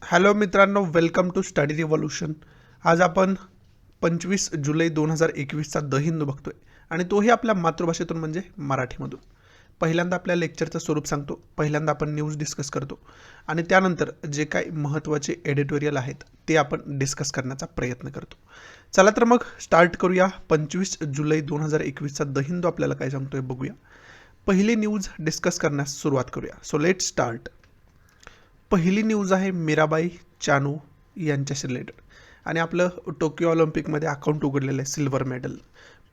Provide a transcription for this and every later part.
Hello मित्रांनो, welcome to study revolution. आज आपण 25 जुलै 2021चा द हिंदू बघतोय आणि तोही आपल्या मातृभाषेतून म्हणजे मराठीमधून. पहिल्यांदा आपल्या लेक्चरचं स्वरूप सांगतो, पहिल्यांदा आपण न्यूज डिस्कस करतो आणि त्यानंतर जे काही महत्त्वाचे एडिटोरियल आहेत ते आपण डिस्कस करण्याचा प्रयत्न करतो. चला तर मग स्टार्ट करूया. 25 जुलै 2021चा द हिंदू आपल्याला काय सांगतोय बघूया. पहिली न्यूज डिस्कस करण्यास सुरुवात करूया. So let start. पहिली न्यूज आहे मीराबाई चानू यांच्याशी रिलेटेड आणि आपलं टोकियो ऑलिम्पिकमध्ये अकाउंट उघडलेलं आहे सिल्वर मेडल.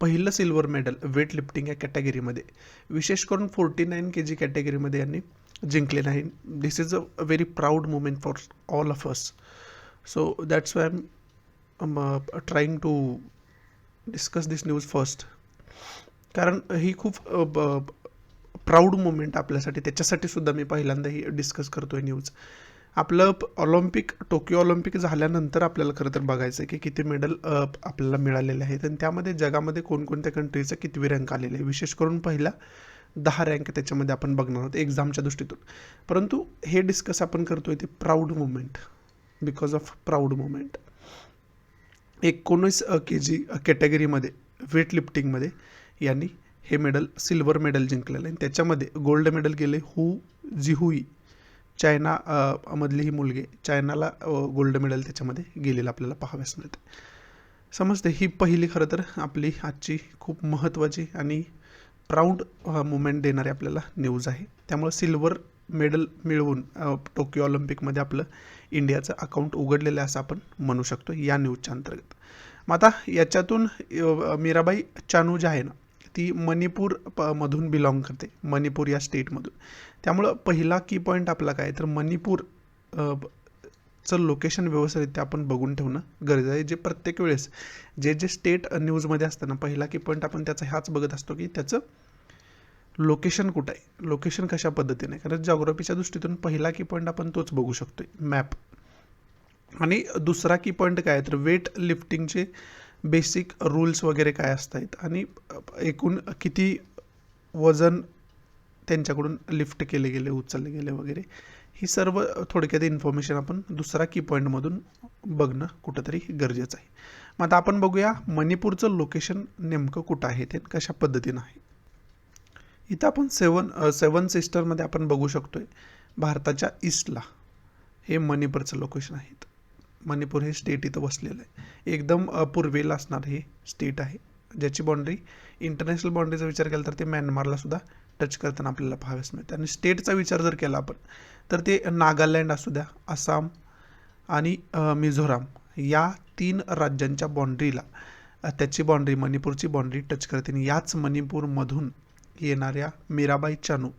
पहिलं सिल्वर मेडल वेट लिफ्टिंग या कॅटेगरीमध्ये, विशेष करून 49 kg कॅटेगरीमध्ये यांनी जिंकलेलं आहे. This is a very proud moment for all of us. So that's why I'm trying to discuss this news first, कारण ही खूप प्राऊड मुमेंट आपल्यासाठी, त्याच्यासाठी सुद्धा मी पहिल्यांदा ही डिस्कस करतोय न्यूज. आपलं टोकियो ऑलिम्पिक झाल्यानंतर आपल्याला खरं तर बघायचं आहे की किती मेडल आपल्याला मिळालेले आहेत आणि त्यामध्ये जगामध्ये कोणकोणत्या कंट्रीचा कितवी रँक आलेले आहे. विशेष करून पहिला 10 रँक त्याच्यामध्ये आपण बघणार आहोत एक्झामच्या दृष्टीतून. परंतु हे डिस्कस आपण करतोय ते proud moment, because of proud moment. 19 kg कॅटेगरीमध्ये वेट लिफ्टिंगमध्ये यांनी हे मेडल सिल्वर मेडल जिंकलेलं आहे. त्याच्यामध्ये गोल्ड मेडल गेले जिहुई, चायना मधली ही मुलगी, चायनाला गोल्ड मेडल त्याच्यामध्ये गेलेलं आपल्याला पाहाव्यास मिळते. समजते, ही पहिली खरं तर आपली आजची खूप महत्त्वाची आणि प्राऊड मुमेंट देणारी आपल्याला न्यूज आहे. त्यामुळे सिल्वर मेडल मिळवून टोकियो ऑलिम्पिकमध्ये आपलं इंडियाचं अकाउंट उघडलेलं आहे असं आपण म्हणू शकतो या न्यूजच्या अंतर्गत. मग आता याच्यातून मीराबाई चानू जी आहे ना, ती मणिपूर मधून बिलॉंग करते, मणिपूर या स्टेटमधून. त्यामुळं पहिला की पॉईंट आपला काय तर मणिपूर चं लोकेशन व्यवस्थितरित्या आपण बघून ठेवणं गरजेचं आहे. जे प्रत्येक वेळेस जे स्टेट न्यूजमध्ये असतं ना, पहिला की पॉईंट आपण त्याचा ह्याच बघत असतो की त्याचं लोकेशन कुठं आहे, लोकेशन कशा पद्धतीने, कारण जॉग्राफीच्या दृष्टीतून पहिला की पॉईंट आपण तोच बघू शकतोय, मॅप. आणि दुसरा की पॉईंट काय तर वेट लिफ्टिंगचे बेसिक रूल्स वगैरे काय असतात आणि एकूण किती वजन त्यांच्याकडून लिफ्ट केले गेले, उचलले गेले वगैरे, ही सर्व थोडक्यात इन्फॉर्मेशन आपण दुसरा की पॉईंटमधून बघणं कुठंतरी गरजेचं आहे. मग आता आपण बघूया मणिपूरचं लोकेशन नेमकं कुठं आहे ते कशा पद्धतीनं आहे. इथं आपण सेवन सिस्टरमध्ये आपण बघू शकतोय भारताच्या ईस्टला हे मणिपूरचं लोकेशन आहे. मणिपूर हे स्टेट इथं बसलेलं आहे, एकदम पूर्वेला असणार हे स्टेट आहे, ज्याची बाँड्री इंटरनॅशनल बाँड्रीचा विचार केला तर ते म्यानमारला सुद्धा टच करताना आपल्याला पाहाव्यास मिळते. आणि स्टेटचा विचार जर केला आपण तर ते नागालँड असू द्या, आसाम आणि मिझोराम या 3 राज्यांच्या बाँड्रीला त्याची बाँड्री, मणिपूरची बाँड्री टच करते. आणि याच मणिपूरमधून येणाऱ्या मीराबाई चानू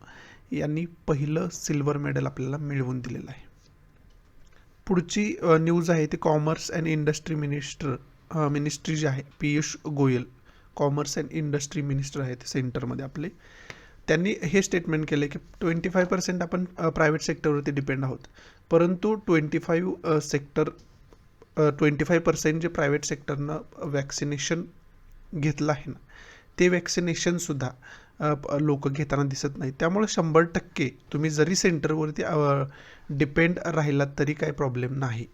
यांनी पहिलं सिल्वर मेडल आपल्याला मिळवून दिलेलं आहे. पुढची न्यूज आहे ती कॉमर्स अँड इंडस्ट्री मिनिस्ट्री जी आहे, Piyush Goyal commerce and industry minister आहेत सेंटरमध्ये आपले. त्यांनी हे स्टेटमेंट केलं की 25% आपण प्रायव्हेट सेक्टरवरती डिपेंड आहोत, परंतु 25% जे प्रायव्हेट सेक्टरनं वॅक्सिनेशन घेतलं आहे ना, ते वॅक्सिनेशनसुद्धा लोक घेताना दिसत नाही. त्यामुळे 100% तुम्ही जरी सेंटरवरती डिपेंड राहिलात तरी काही प्रॉब्लेम नाही.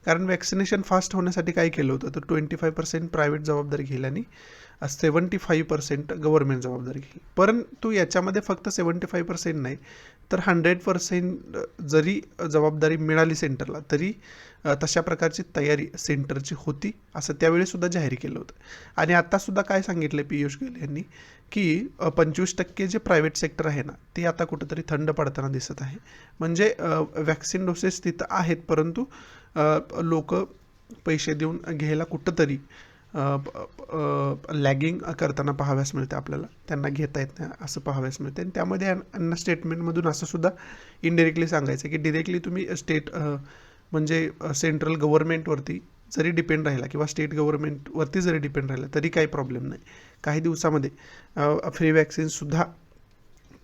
कारण वॅक्सिनेशन फास्ट होण्यासाठी काय केलं होतं तर 25% प्रायव्हेट जबाबदारी घेईल आणि 75% गव्हर्नमेंट जबाबदारी घेईल. परंतु याच्यामध्ये फक्त 75% नाही तर 100% जरी जबाबदारी मिळाली सेंटरला तरी तशा प्रकारची तयारी सेंटरची होती असं त्यावेळीसुद्धा जाहीर केलं होतं. आणि आत्तासुद्धा काय सांगितलं पियुष गोयल यांनी की 25% जे प्रायव्हेट सेक्टर आहे ना ते आता कुठंतरी थंड पडताना दिसत आहे. म्हणजे वॅक्सिन डोसेस तिथं आहेत, परंतु लोक पैसे देऊन घ्यायला कुठंतरी लॅगिंग करताना पाहाव्यास मिळते आपल्याला, त्यांना घेता येत नाही असं पाहाव्यास मिळते. आणि त्यामध्ये यांना स्टेटमेंटमधून असं सुद्धा इनडिरेक्टली सांगायचं की डिरेक्टली तुम्ही स्टेट म्हणजे सेंट्रल गव्हर्नमेंटवरती जरी डिपेंड राहिला किंवा स्टेट गव्हर्नमेंटवरती जरी डिपेंड राहिला तरी काही प्रॉब्लेम नाही, काही दिवसामध्ये फ्री वॅक्सिनसुद्धा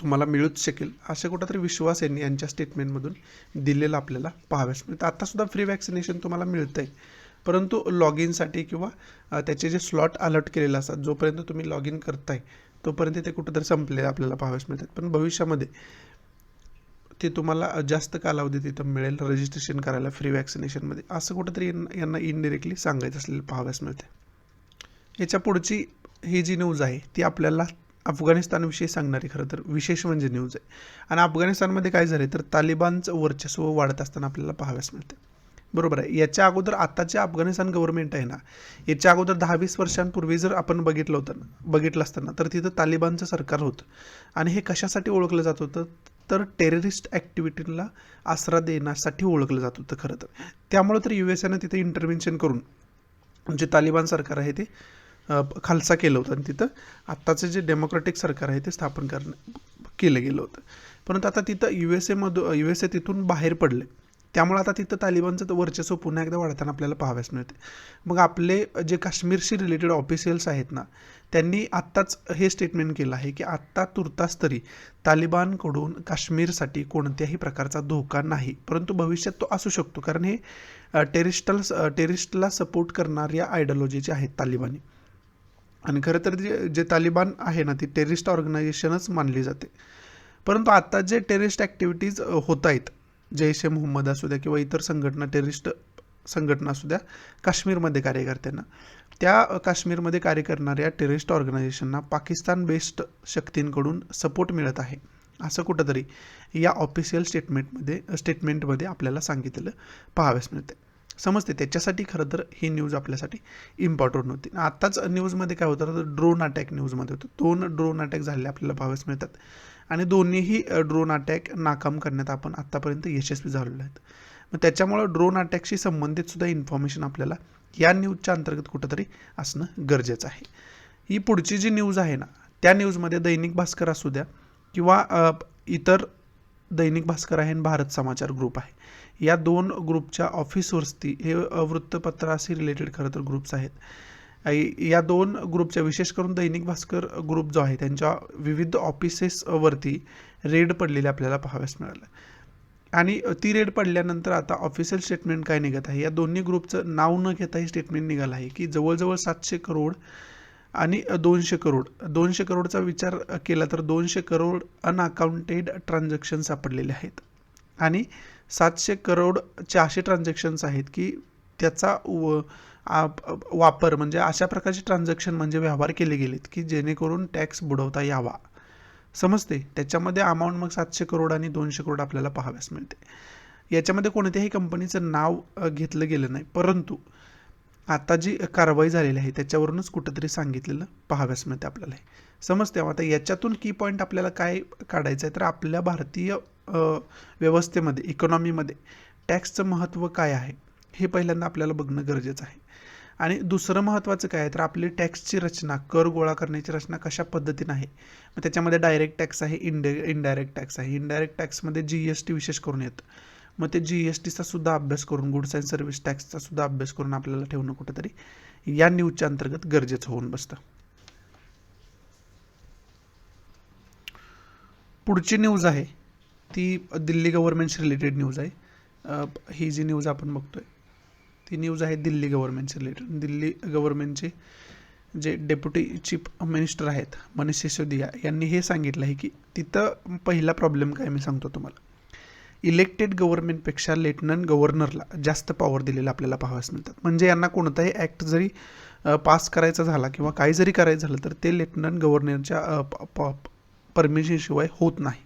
तुम्हाला मिळूच शकेल असे कुठंतरी विश्वास यांनी यांच्या स्टेटमेंटमधून दिलेला आपल्याला पाहाव्यास मिळतं. आत्तासुद्धा फ्री वॅक्सिनेशन तुम्हाला मिळतं आहे, परंतु लॉग इनसाठी किंवा त्याचे जे स्लॉट अलॉट केलेले असतात जोपर्यंत तुम्ही लॉग इन करताय तोपर्यंत ते कुठंतरी संपले आपल्याला पाहाव्यास मिळतात. पण भविष्यामध्ये ते तुम्हाला जास्त कालावधीत इथं मिळेल रजिस्ट्रेशन करायला फ्री वॅक्सिनेशनमध्ये, असं कुठंतरी यांना इनडिरेक्टली सांगायचं असलेलं पाहाव्यास मिळते. याच्या पुढची ही जी न्यूज आहे ती आपल्याला अफगाणिस्तानविषयी सांगणारी खरं तर विशेष म्हणजे न्यूज आहे. आणि अफगाणिस्तानमध्ये काय झालं तर तालिबानचं वर्चस्व वाढत असताना आपल्याला पाहाव्यास मिळते. बरोबर आहे. याच्या अगोदर आताचे अफगाणिस्तान गव्हर्नमेंट आहे ना, याच्या अगोदर 10-20 वर्षांपूर्वी जर आपण बघितलं असताना तर तिथं तालिबानचं सरकार होतं. आणि हे कशासाठी ओळखलं जात होतं तर टेररिस्ट ॲक्टिव्हिटीला आसरा देण्यासाठी ओळखलं जात होतं खरं तर. त्यामुळं तर USAनं तिथे इंटरव्हेन्शन करून जे तालिबान सरकार आहे ते खालसा केलं होतं आणि तिथं आत्ताचं जे डेमोक्रॅटिक सरकार आहे ते स्थापन केलं गेलं होतं. परंतु आता तिथं USA तिथून बाहेर पडले, त्यामुळे आता तिथं तालिबानचं वर्चस्व पुन्हा एकदा वाढताना आपल्याला पाहाव्यास मिळते. मग आपले जे काश्मीरशी रिलेटेड ऑफिशियल्स आहेत ना, त्यांनी आत्ताच हे स्टेटमेंट केलं आहे की आत्ता तुर्तास तरी तालिबानकडून काश्मीरसाठी कोणत्याही प्रकारचा धोका नाही, परंतु भविष्यात तो असू शकतो, कारण हे टेररिस्टला सपोर्ट करणाऱ्या आयडिओलॉजीचे आहेत तालिबानी. आणि खरं तर जे तालिबान आहे ना ती टेररिस्ट ऑर्गनायझेशनच मानली जाते. परंतु आता जे टेररिस्ट ॲक्टिव्हिटीज होत आहेत, जैश ए मोहम्मद असू द्या किंवा इतर टेररिस्ट संघटना असू द्या काश्मीरमध्ये कार्यकर्त्यांना, त्या काश्मीरमध्ये कार्य करणाऱ्या टेररिस्ट ऑर्गनायझेशनना पाकिस्तान बेस्ड शक्तींकडून सपोर्ट मिळत आहे, असं कुठंतरी या ऑफिशियल स्टेटमेंटमध्ये आपल्याला सांगितलेलं पाहाव्यास मिळते. समजते. त्याच्यासाठी खरं तर ही न्यूज आपल्यासाठी इम्पॉर्टंट होती. आत्ताच न्यूजमध्ये काय होतं तर ड्रोन अटॅक न्यूजमध्ये होतं. 2 ड्रोन अटॅक झालेले आपल्याला पाहाव्यास मिळतात आणि दोन्हीही ड्रोन अटॅक नाकाम करण्यात आपण आत्तापर्यंत यशस्वी झालेलो आहेत. मग त्याच्यामुळं ड्रोन अटॅकशी संबंधित सुद्धा इन्फॉर्मेशन आपल्याला या न्यूजच्या अंतर्गत कुठंतरी असणं गरजेचं आहे. ही पुढची जी न्यूज आहे ना, त्या न्यूजमध्ये दैनिक भास्कर असू द्या किंवा इतर दैनिक भास्कर आहे आणि भारत समाचार ग्रुप आहे, या 2 ग्रुपच्या ऑफिसवरती हे वृत्तपत्राशी रिलेटेड खरं तर ग्रुप्स आहेत. या 2 ग्रुपच्या विशेष करून दैनिक भास्कर ग्रुप जो आहे त्यांच्या विविध ऑफिसेसवरती रेड पडलेले आपल्याला पाहाव्यास मिळालं. आणि ती रेड पडल्यानंतर आता ऑफिशियल स्टेटमेंट काय निघत आहे, या दोन्ही ग्रुपचं नाव न घेता हे स्टेटमेंट निघालं आहे की जवळजवळ 700 करोड आणि 200 करोडचा विचार केला तर 200 करोड अनअकाउंटेड ट्रान्झॅक्शन सापडलेले आहेत. आणि 700 करोडचे असे ट्रान्झॅक्शन्स आहेत की त्याचा वापर म्हणजे अशा प्रकारचे ट्रान्झॅक्शन म्हणजे व्यवहार केले गेलेत की जेणेकरून टॅक्स बुडवता यावा. समजते. त्याच्यामध्ये अमाऊंट मग 700 करोड आणि 200 करोड आपल्याला पाहाव्यास मिळते. याच्यामध्ये कोणत्याही कंपनीचं नाव घेतलं गेलं नाही, परंतु आता जी कारवाई झालेली आहे त्याच्यावरूनच कुठंतरी सांगितलेलं पाहाव्यास मिळते आपल्याला. समजते. आता याच्यातून की पॉईंट आपल्याला काय काढायचं आहे तर आपल्या भारतीय व्यवस्थेमध्ये इकॉनॉमीमध्ये टॅक्सचं महत्त्व काय आहे हे पहिल्यांदा आपल्याला बघणं गरजेचं आहे. आणि दुसरं महत्त्वाचं काय आहे तर आपली टॅक्सची रचना, कर गोळा करण्याची रचना कशा पद्धतीनं आहे. मग त्याच्यामध्ये डायरेक्ट टॅक्स आहे, इनडायरेक्ट टॅक्स आहे. इनडायरेक्ट टॅक्समध्ये GST विशेष करून येतं. मग ते GSTचा सुद्धा अभ्यास करून, गुड्स अँड सर्व्हिस टॅक्सचा सुद्धा अभ्यास करून आपल्याला ठेवणं कुठंतरी या न्यूजच्या अंतर्गत गरजेचं होऊन बसतं. पुढची न्यूज आहे ती दिल्ली गव्हर्नमेंटशी रिलेटेड न्यूज आहे. ही जी न्यूज आपण बघतोय ती न्यूज आहे दिल्ली गव्हर्नमेंटशी रिलेटेड. दिल्ली गव्हर्नमेंटचे जे डेप्युटी चीफ मिनिस्टर आहेत मनीष सिसोदिया यांनी हे सांगितलं आहे की तिथं पहिला प्रॉब्लेम काय मी सांगतो तुम्हाला. इलेक्टेड गव्हर्नमेंटपेक्षा लेफ्टनंट गव्हर्नरला जास्त पॉवर दिलेला आपल्याला पाहाव्यास मिळतात. म्हणजे यांना कोणताही ॲक्ट जरी पास करायचा झाला किंवा काही जरी करायचं झालं तर ते लेफ्टनंट गव्हर्नरच्या परमिशनशिवाय होत नाही.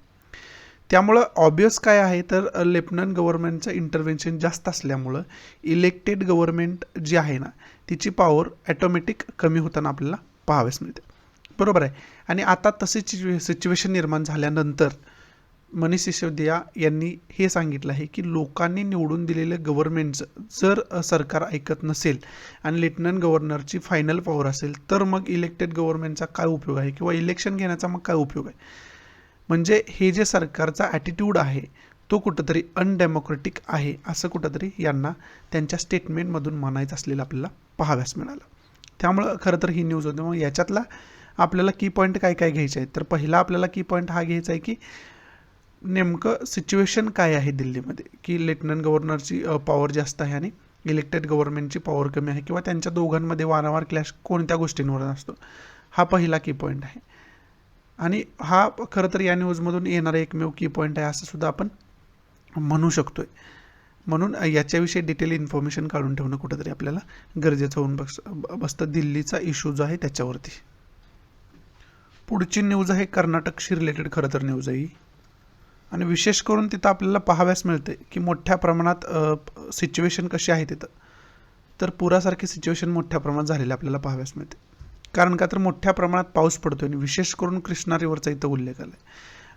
त्यामुळं ऑब्वियस काय आहे तर लेफ्टनंट गव्हर्नमेंटचं इंटरव्हेन्शन जास्त असल्यामुळं इलेक्टेड गव्हर्नमेंट जी आहे ना तिची पॉवर ॲटोमॅटिक कमी होताना आपल्याला पाहाव्यास मिळते. बरोबर आहे. आणि आता तशीच सिच्युएशन निर्माण झाल्यानंतर मनीष सिसोदिया यांनी हे सांगितलं आहे की लोकांनी निवडून दिलेलं गव्हर्नमेंटचं जर सरकार ऐकत नसेल आणि लेफ्टनंट गव्हर्नरची फायनल पॉवर असेल तर मग इलेक्टेड गव्हर्नमेंटचा काय उपयोग आहे किंवा इलेक्शन घेण्याचा मग काय उपयोग आहे. म्हणजे हे जे सरकारचा ॲटिट्यूड आहे तो कुठंतरी अनडेमोक्रेटिक आहे असं कुठंतरी यांना त्यांच्या स्टेटमेंटमधून म्हणायचं असलेलं आपल्याला पाहाव्यास मिळालं. त्यामुळं खरं तर ही न्यूज होती. मग याच्यातला आपल्याला की पॉईंट काय काय घ्यायचे आहेत तर पहिला आपल्याला की पॉईंट हा घ्यायचा आहे की नेमकं सिच्युएशन काय आहे दिल्लीमध्ये की लेफ्टनंट गव्हर्नरची पॉवर जास्त आहे आणि इलेक्टेड गव्हर्नमेंटची पॉवर कमी आहे किंवा त्यांच्या दोघांमध्ये वारंवार क्लॅश कोणत्या गोष्टींवर असतो. हा पहिला की पॉईंट आहे आणि हा खरं तर या न्यूजमधून येणारा एकमेव की पॉईंट आहे असं सुद्धा आपण म्हणू शकतोय. म्हणून याच्याविषयी डिटेल इन्फॉर्मेशन काढून ठेवणं कुठंतरी आपल्याला गरजेचं होऊन बसतं दिल्लीचा इश्यू जो आहे त्याच्यावरती. पुढची न्यूज आहे कर्नाटकशी रिलेटेड खरं तर न्यूज आहे ही. आणि विशेष करून तिथं आपल्याला पाहाव्यास मिळते की मोठ्या प्रमाणात सिच्युएशन कशी आहे तिथं. तर पुरासारखी सिच्युएशन मोठ्या प्रमाणात झालेली आपल्याला पाहाव्यास मिळते. कारण का तर मोठ्या प्रमाणात पाऊस पडतोय आणि विशेष करून कृष्णा रिव्हरचा इथं उल्लेख आला आहे.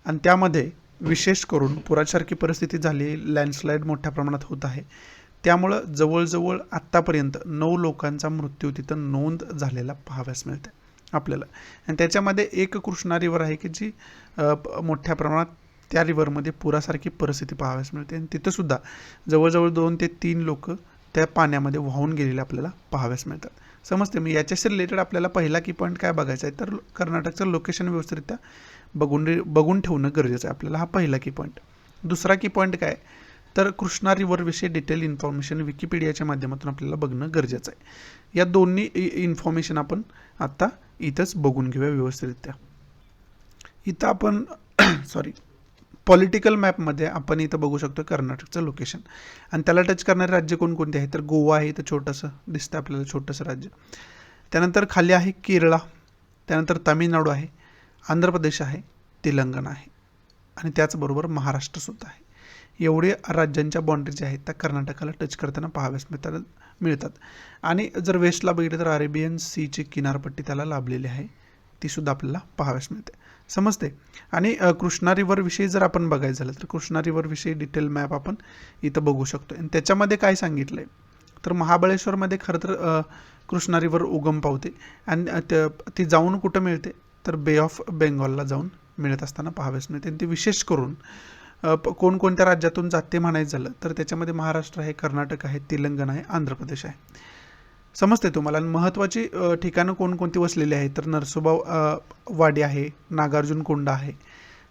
आणि त्यामध्ये विशेष करून पुरासारखी परिस्थिती झाली, लँडस्लाईड मोठ्या प्रमाणात होत आहे. त्यामुळं जवळजवळ आत्तापर्यंत 9 लोकांचा मृत्यू तिथं नोंद झालेला पाहाव्यास मिळते आपल्याला. आणि त्याच्यामध्ये एक कृष्णा रिव्हर आहे की जी मोठ्या प्रमाणात त्या रिव्हरमध्ये पुरासारखी परिस्थिती पाहाव्यास मिळते. आणि तिथंसुद्धा जवळजवळ 2 ते 3 लोक त्या पाण्यामध्ये वाहून गेलेले आपल्याला पाहाव्यास मिळतात. समजते मी. याच्याशी रिलेटेड आपल्याला पहिला की पॉईंट काय बघायचा आहे तर कर्नाटकचं लोकेशन व्यवस्थितरित्या बघून ठेवणं गरजेचं आहे आपल्याला. हा पहिला की पॉईंट. दुसरा की पॉईंट काय तर कृष्णा रिव्हरविषयी डिटेल इन्फॉर्मेशन विकिपीडियाच्या माध्यमातून आपल्याला बघणं गरजेचं आहे. या दोन्ही इन्फॉर्मेशन आपण आता इथंच बघून घेऊया व्यवस्थितरित्या. इथं आपण सॉरी पॉलिटिकल मॅपमध्ये आपण इथं बघू शकतो कर्नाटकचं लोकेशन. आणि त्याला टच करणारे राज्य कोणकोणते आहे तर गोवा आहे इथं छोटंसं दिसतं आपल्याला, छोटंसं राज्य. त्यानंतर खाली आहे केरळ, त्यानंतर तामिळनाडू आहे, आंध्र प्रदेश आहे, तेलंगणा आहे आणि त्याचबरोबर महाराष्ट्रसुद्धा आहे. एवढे राज्यांच्या बाउंड्री ज्या आहेत त्या कर्नाटकाला टच करताना पाहाव्यास मिळतात. आणि जर वेस्टला बघितलं तर अरेबियन सीची किनारपट्टी त्याला लाभलेली आहे, तीसुद्धा आपल्याला पाहाव्यास मिळते. समजते. आणि कृष्णा रिव्हरविषयी जर आपण बघायचं झालं तर कृष्णा रिव्हरविषयी डिटेल मॅप आपण इथं बघू शकतो. आणि त्याच्यामध्ये काय सांगितलं आहे तर महाबळेश्वरमध्ये खरं तर कृष्णा रिव्हर उगम पावते. आणि ती जाऊन कुठं मिळते तर बे ऑफ बेंगॉलला जाऊन मिळत असताना पाहाव्यास मिळते. आणि ती विशेष करून कोणकोणत्या राज्यातून जाते म्हणायचं झालं तर त्याच्यामध्ये महाराष्ट्र आहे, कर्नाटक आहे, तेलंगणा आहे, आंध्र प्रदेश आहे. समजते तुम्हाला. आणि महत्त्वाची ठिकाणं कोणकोणती वसलेली आहेत तर नरसोबा वाडी आहे, नागार्जुन कोंडा आहे,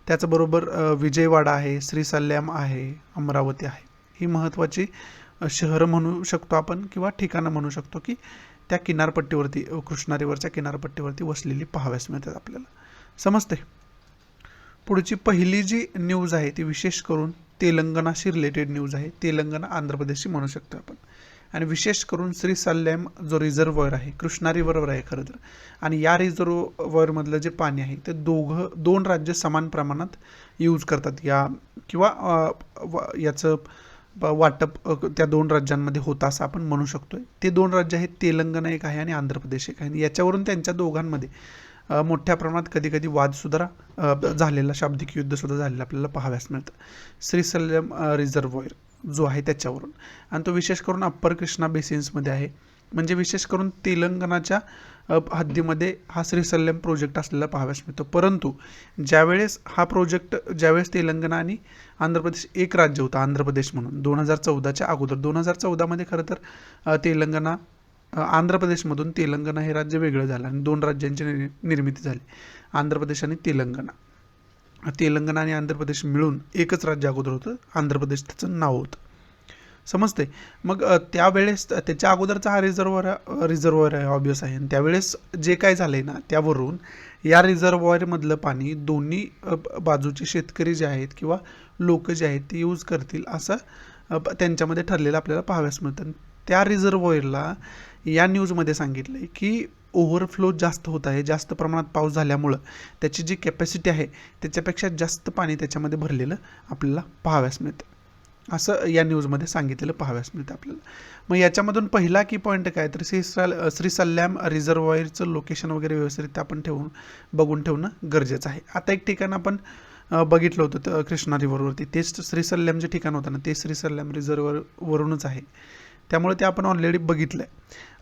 त्याचबरोबर विजयवाडा आहे, श्रीसल्ल्याम आहे, अमरावती आहे. ही महत्त्वाची शहरं म्हणू शकतो आपण किंवा ठिकाणं म्हणू शकतो की त्या किनारपट्टीवरती कृष्णा रिव्हरच्या किनारपट्टीवरती वसलेली पाहाव्यास मिळतात आपल्याला. समजते. पुढची पहिली जी न्यूज आहे ती विशेष करून तेलंगणाशी रिलेटेड न्यूज आहे. तेलंगणा आंध्र प्रदेशची म्हणू शकतो आपण. आणि विशेष करून श्रीसल्ल्याम जो रिझर्वॉयर आहे कृष्णा रिव्हरवर आहे खरं तर. आणि या रिझर्वॉयरमधलं जे पाणी आहे ते दोन राज्य समान प्रमाणात यूज करतात या किंवा याचं वाटप त्या 2 राज्यांमध्ये होतं असं आपण म्हणू शकतोय. ते 2 राज्य आहेत, तेलंगणा एक आहे आणि आंध्र प्रदेश एक आहे. आणि याच्यावरून त्यांच्या दोघांमध्ये मोठ्या प्रमाणात कधीकधी वादसुद्धा झालेला, शाब्दिक युद्धसुद्धा झालेलं आपल्याला पाहाव्यास मिळतं श्रीसल्यम रिझर्वॉयर जो आहे त्याच्यावरून. आणि तो विशेष करून अप्पर कृष्णा बेसिन्समध्ये आहे. म्हणजे विशेष करून तेलंगणाच्या हद्दीमध्ये हा श्रीसल्यम प्रोजेक्ट असलेला पाहाव्यास मिळतो. परंतु ज्यावेळेस तेलंगणा आणि आंध्र प्रदेश एक राज्य होतं आंध्र प्रदेश म्हणून 2014च्या अगोदर. 2014मध्ये खरं तर आंध्र प्रदेशमधून तेलंगणा हे राज्य वेगळं झालं आणि 2 राज्यांची निर्मिती झाली, आंध्र प्रदेश आणि तेलंगणा. तेलंगणा आणि आंध्र प्रदेश मिळून एकच राज्य अगोदर होतं, आंध्र प्रदेश त्याचं नाव होतं. समजते. मग त्यावेळेस त्याच्या अगोदरचा हा रिझर्वॉयर आहे ऑब्वियस आहे. आणि त्यावेळेस जे काय झालं आहे ना त्यावरून या रिझर्वॉयरमधलं पाणी दोन्ही बाजूचे शेतकरी जे आहेत किंवा लोक जे आहेत ते यूज करतील असं त्यांच्यामध्ये ठरलेलं आपल्याला पाहाव्यास मिळतं. त्या रिझर्वॉयरला या न्यूजमध्ये सांगितलं आहे की ओव्हरफ्लो जास्त होत आहे, जास्त प्रमाणात पाऊस झाल्यामुळं त्याची जी कॅपॅसिटी आहे त्याच्यापेक्षा जास्त पाणी त्याच्यामध्ये भरलेलं आपल्याला पाहाव्यास मिळतं असं या न्यूजमध्ये सांगितलेलं पाहाव्यास मिळतं आपल्याला. मग याच्यामधून पहिला की पॉईंट काय तर श्रीसल्ल्याम रिझर्वॉयरचं लोकेशन वगैरे व्यवस्थित आपण बघून ठेवणं गरजेचं आहे. आता एक ठिकाण आपण बघितलं होतं तर कृष्णा रिव्हरवरती, तेच श्रीसल्ल्याम जे ठिकाण होतं ना ते श्रीसल्ल्याम रिझर्ववरूनच आहे, त्यामुळे ते आपण ऑलरेडी बघितलं आहे.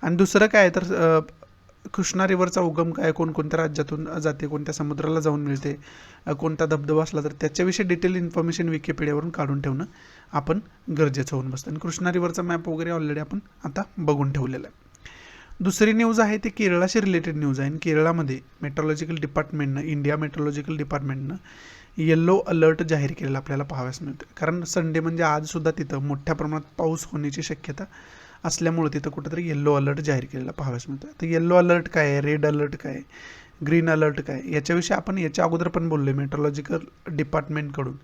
आणि दुसरं काय तर कृष्णा रिव्हरचा उगम काय, कोणकोणत्या राज्यातून जाते, कोणत्या समुद्राला जाऊन मिळते, कोणता धबधबा असला तर त्याच्याविषयी डिटेल इन्फॉर्मेशन विकिपीडियावरून काढून ठेवणं आपण गरजेचं होऊन बसतं. आणि कृष्णा रिव्हरचा मॅप वगैरे ऑलरेडी आपण आता बघून ठेवलेला आहे. दुसरी न्यूज आहे ती केरळाशी रिलेटेड न्यूज आहे. आणि केरळामध्ये मेट्रोलॉजिकल डिपार्टमेंटनं, इंडिया मेट्रोलॉजिकल डिपार्टमेंटनं येल्लो अलर्ट जाहीर केलेला आपल्याला पाहाव्यास मिळतं. कारण संडे म्हणजे आजसुद्धा तिथं मोठ्या प्रमाणात पाऊस होण्याची शक्यता असल्यामुळे तिथं कुठंतरी येल्लो अलर्ट जाहीर केलेला पाहाव्यास मिळतं. तर येल्लो अलर्ट काय आहे, रेड अलर्ट काय आहे, ग्रीन अलर्ट काय, याच्याविषयी आपण याच्या अगोदर पण बोललो आहे. मेट्रोलॉजिकल डिपार्टमेंटकडून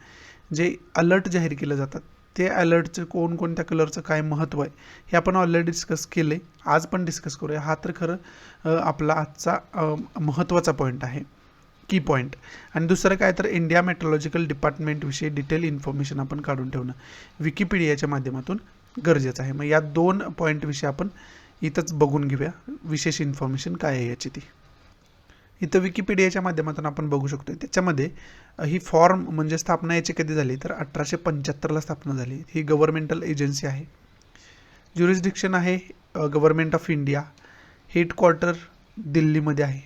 जे अलर्ट जाहीर केले जातात ते अलर्टचं कोणकोणत्या कलरचं काय महत्त्व आहे हे आपण ऑलरेडी डिस्कस केले, आज पण डिस्कस करूया. हा तर खरं आपला आजचा महत्त्वाचा पॉईंट आहे, की पॉईंट. आणि दुसरं काय तर इंडिया मेट्रोलॉजिकल डिपार्टमेंटविषयी डिटेल इन्फॉर्मेशन आपण काढून ठेवणं विकिपीडियाच्या माध्यमातून गरजेचं आहे. मग या 2 पॉईंटविषयी आपण इथंच बघून घेऊया विशेष इन्फॉर्मेशन काय आहे याची. ती इथं विकिपीडियाच्या माध्यमातून आपण बघू शकतो. त्याच्यामध्ये ही फॉर्म म्हणजे स्थापना याची कधी झाली तर 1875ला स्थापना झाली. ही गव्हर्नमेंटल एजन्सी आहे. ज्युरिस्डिक्शन आहे गव्हर्नमेंट ऑफ इंडिया. हेडक्वार्टर दिल्लीमध्ये आहे,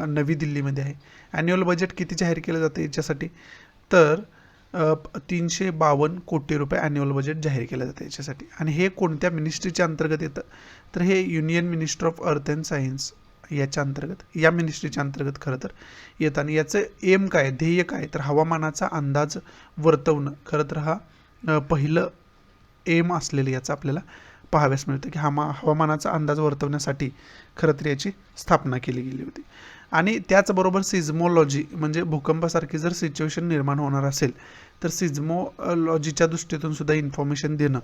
नवी दिल्लीमध्ये आहे. ॲन्युअल बजेट किती जाहीर केलं जातं याच्यासाठी तर 352 कोटी रुपये ॲन्युअल बजेट जाहीर केलं जातं याच्यासाठी. आणि हे कोणत्या मिनिस्ट्रीच्या अंतर्गत येतं तर हे union minister of earth and science याच्या अंतर्गत, या मिनिस्ट्रीच्या अंतर्गत खरं तर येतं. आणि याचं एम काय, ध्येय काय तर हवामानाचा अंदाज वर्तवणं. खरं तर हा पहिलं एम असलेलं याचं आपल्याला पाहाव्यास मिळतं की हवामानाचा अंदाज वर्तवण्यासाठी खरं तर याची स्थापना केली गेली होती. आणि त्याचबरोबर सिझमोलॉजी म्हणजे भूकंपासारखी जर सिच्युएशन निर्माण होणार असेल तर सिझमोलॉजीच्या दृष्टीतून सुद्धा इन्फॉर्मेशन देणं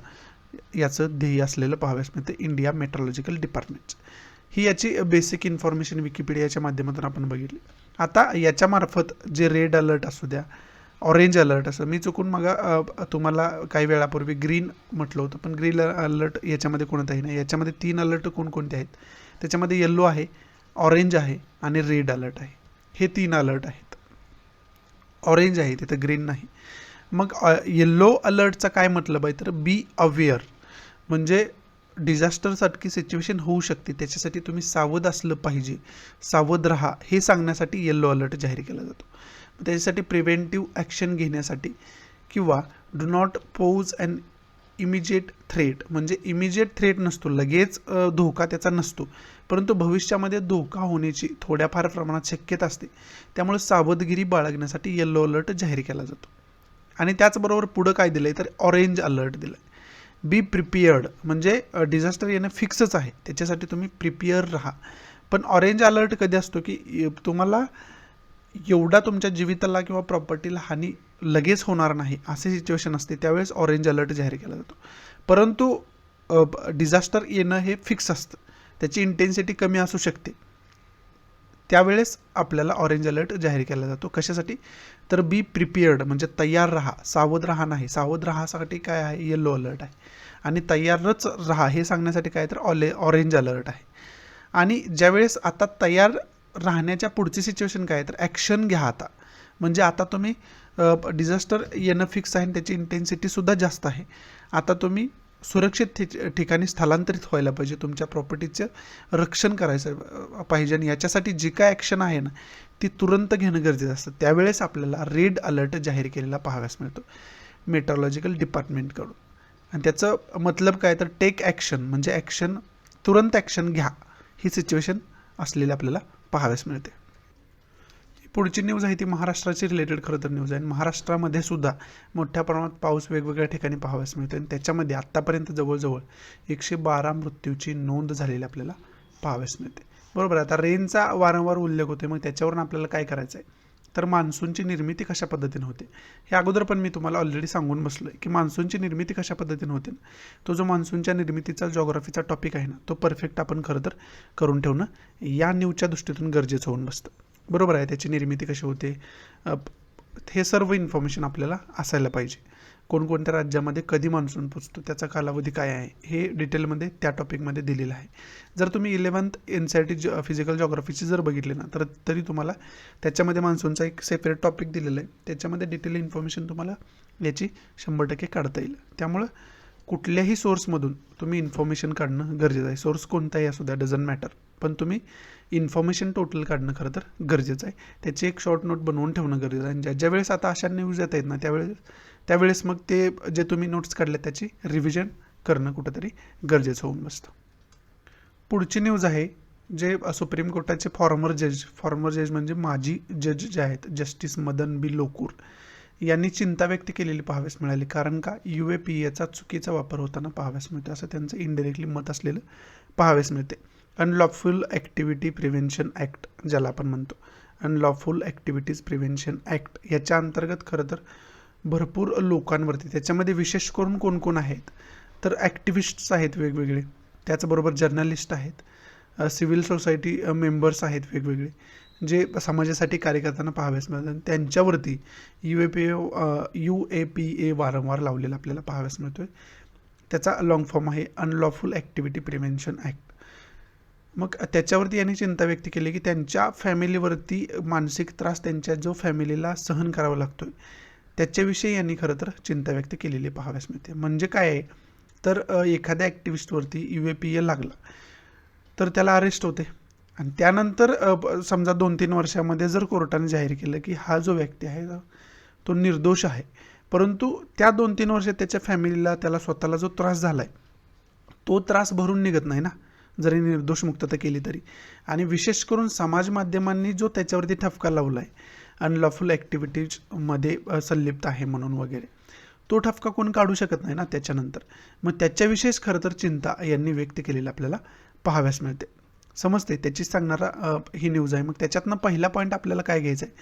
याचं ध्येय असलेलं पाहाव्यास मिळतं इंडिया मेट्रोलॉजिकल डिपार्टमेंट. ही याची बेसिक इन्फॉर्मेशन विकिपीडियाच्या माध्यमातून आपण बघितली. आता याच्यामार्फत जे रेड अलर्ट असू द्या, ऑरेंज अलर्ट असं, मी चुकून मग तुम्हाला काही वेळापूर्वी ग्रीन म्हटलं होतं, पण ग्रीन अलर्ट याच्यामध्ये कोणताही नाही. याच्यामध्ये 3 अलर्ट कोणकोणते आहेत त्याच्यामध्ये येलो आहे, ऑरेंज आहे आणि रेड अलर्ट आहे. हे 3 अलर्ट आहेत. ऑरेंज आहे तिथं ग्रीन नाही. मग येल्लो अलर्टचा काय मतलब आहे तर बी अवेअर म्हणजे डिझास्टरसारखी सिच्युएशन होऊ शकते त्याच्यासाठी तुम्ही सावध असलं पाहिजे, सावध राहा हे सांगण्यासाठी येल्लो अलर्ट जाहीर केला जातो. त्याच्यासाठी प्रिव्हेंटिव्ह ॲक्शन घेण्यासाठी किंवा do not pose and immediate threat म्हणजे इमिजिएट थ्रेट नसतो, लगेच धोका त्याचा नसतो, परंतु भविष्यामध्ये धोका होण्याची थोड्याफार प्रमाणात शक्यता असते. त्यामुळे सावधगिरी बाळगण्यासाठी येल्लो अलर्ट जाहीर केला जातो. आणि त्याचबरोबर पुढं काय दिलं आहे तर ऑरेंज अलर्ट दिलं आहे. बी प्रिपेअर्ड म्हणजे डिझास्टर येणं फिक्सच आहे, त्याच्यासाठी तुम्ही प्रिपेअर राहा. पण ऑरेंज अलर्ट कधी असतो की तुम्हाला एवढा तुमच्या जीविताला किंवा प्रॉपर्टीला हानी लगेच होणार नाही असे सिच्युएशन असते, त्यावेळेस ऑरेंज अलर्ट जाहीर केला जातो. परंतु डिझास्टर येणं हे फिक्स असतं, त्याची इंटेन्सिटी कमी असू शकते, त्यावेळेस आपल्याला ऑरेंज अलर्ट जाहीर केला जातो. कशासाठी तर बी प्रिपेअर्ड म्हणजे तयार राहा, सावध राहा नाही. सावध राहासाठी काय आहे येल्लो अलर्ट आहे. आणि तयारच राहा हे सांगण्यासाठी काय तर ऑरेंज अलर्ट आहे. आणि ज्यावेळेस आता तयार राहण्याच्या पुढची सिच्युएशन काय तर ॲक्शन घ्या आता. म्हणजे आता तुम्ही डिझास्टर येणं फिक्स आहे आणि त्याची इंटेन्सिटीसुद्धा जास्त आहे. आता तुम्ही सुरक्षित ठिकाणी स्थलांतरित व्हायला पाहिजे, तुमच्या प्रॉपर्टीचं रक्षण करायचं पाहिजे. आणि याच्यासाठी जी काय ॲक्शन आहे ना ती तुरंत घेणं गरजेचं असतं. त्यावेळेस आपल्याला रेड अलर्ट जाहीर केलेला पाहाव्यास मिळतो मेट्रोलॉजिकल डिपार्टमेंटकडून. आणि त्याचं मतलब काय तर टेक ॲक्शन म्हणजे ॲक्शन, तुरंत ॲक्शन घ्या ही सिच्युएशन असलेली आपल्याला पाहाव्यास मिळते. पुढची न्यूज आहे ती महाराष्ट्राची रिलेटेड खरं तर न्यूज आहे. महाराष्ट्रामध्ये सुद्धा मोठ्या प्रमाणात पाऊस वेगवेगळ्या ठिकाणी पाहाव्यास मिळतो आणि त्याच्यामध्ये आत्तापर्यंत जवळजवळ 112 मृत्यूची नोंद झालेली आपल्याला पाहाव्यास मिळते. बरोबर. आता रेनचा वारंवार उल्लेख होते, मग त्याच्यावरून आपल्याला काय करायचं आहे तर मान्सूनची निर्मिती कशा पद्धतीने होते हे अगोदर पण मी तुम्हाला ऑलरेडी सांगून बसलो आहे की मान्सूनची निर्मिती कशा पद्धतीने होते. तो जो मान्सूनच्या निर्मितीचा जॉग्राफीचा टॉपिक आहे ना तो परफेक्ट आपण खरं तर करून ठेवणं या न्यूजच्या दृष्टीतून गरजेचं होऊन बसतं. बरोबर आहे. त्याची निर्मिती कशी होते हे सर्व इन्फॉर्मेशन आपल्याला असायला पाहिजे. कोणकोणत्या राज्यामध्ये कधी मान्सून पोचतो, त्याचा कालावधी काय आहे हे डिटेलमध्ये त्या टॉपिकमध्ये दिलेलं आहे. जर तुम्ही 11th NCERT फिजिकल जॉग्राफीची जर बघितली ना तर तरी तुम्हाला त्याच्यामध्ये मान्सूनचा एक सेपरेट टॉपिक दिलेला आहे, त्याच्यामध्ये डिटेल इन्फॉर्मेशन तुम्हाला याची 100% काढता येईल. त्यामुळं कुठल्याही सोर्समधून तुम्ही इन्फॉर्मेशन काढणं गरजेचं आहे. सोर्स कोणताही असू द्या, डझंट मॅटर, पण तुम्ही इन्फॉर्मेशन टोटल काढणं खरं तर गरजेचं आहे. त्याची एक शॉर्ट नोट बनवून ठेवणं गरजेचं आहे. आणि ज्यावेळेस आता अशा न्यूज येत आहेत ना त्यावेळेस मग ते जे तुम्ही नोट्स काढले त्याची रिव्हिजन करणं कुठंतरी गरजेचं होऊन बसतं. पुढची न्यूज आहे जे सुप्रीम कोर्टाचे फॉर्मर जज म्हणजे माजी जज जे आहेत जस्टिस मदन बी लोकूर यांनी चिंता व्यक्त केलेली पाहाव्यास मिळाली. कारण का UAPAचा चुकीचा वापर होताना पाहाव्यास मिळतो असं त्यांचं इनडायरेक्टली मत असलेलं पाहाव्यास मिळते. अनलॉफुल ॲक्टिव्हिटी प्रिव्हेन्शन ॲक्ट ज्याला आपण म्हणतो, अनलॉफुल ॲक्टिव्हिटीज प्रिव्हेन्शन ॲक्ट याच्या अंतर्गत खरं तर भरपूर लोकांवरती. त्याच्यामध्ये विशेष करून कोण कोण आहेत, तर ॲक्टिव्हिस्ट्स आहेत वेगवेगळे, त्याचबरोबर जर्नलिस्ट आहेत, सिव्हिल सोसायटी मेंबर्स आहेत वेगवेगळे, जे समाजासाठी कार्य करताना पाहाव्यास मिळतात. त्यांच्यावरती UAPA वारंवार लावलेला आपल्याला पाहाव्यास मिळतोय. त्याचा लॉंग फॉर्म आहे अनलॉफुल ॲक्टिव्हिटी प्रिव्हेन्शन ॲक्ट. मग त्याच्यावरती यांनी चिंता व्यक्त केली की त्यांच्या फॅमिलीवरती मानसिक त्रास त्यांच्या जो फॅमिलीला सहन करावा लागतोय त्याच्याविषयी यांनी खरं तर चिंता व्यक्त केलेली पाहाव्यास मिळते. म्हणजे काय आहे, तर एखाद्या ॲक्टिव्हिस्टवरती UAPA लागला तर त्याला अरेस्ट होते आणि त्यानंतर समजा 2-3 वर्षामध्ये जर कोर्टाने जाहीर केलं की हा जो व्यक्ती आहे तो निर्दोष आहे, परंतु त्या 2-3 वर्षात त्याच्या फॅमिलीला, त्याला स्वतःला जो त्रास झाला आहे तो त्रास भरून निघत नाही ना, जरी निर्दोष मुक्तता केली तरी. आणि विशेष करून समाज माध्यमांनी जो त्याच्यावरती ठपका लावला आहे अनलॉफुल ॲक्टिव्हिटीजमध्ये संलिप्त आहे म्हणून वगैरे, तो ठपका कोण काढू शकत नाही ना त्याच्यानंतर. मग त्याच्याविषयीच खरं तर चिंता यांनी व्यक्त केलेली आपल्याला पाहाव्यास मिळते. समजते त्याची सांगणारा ही न्यूज आहे. मग त्याच्यातनं पहिला पॉईंट आपल्याला काय घ्यायचा आहे,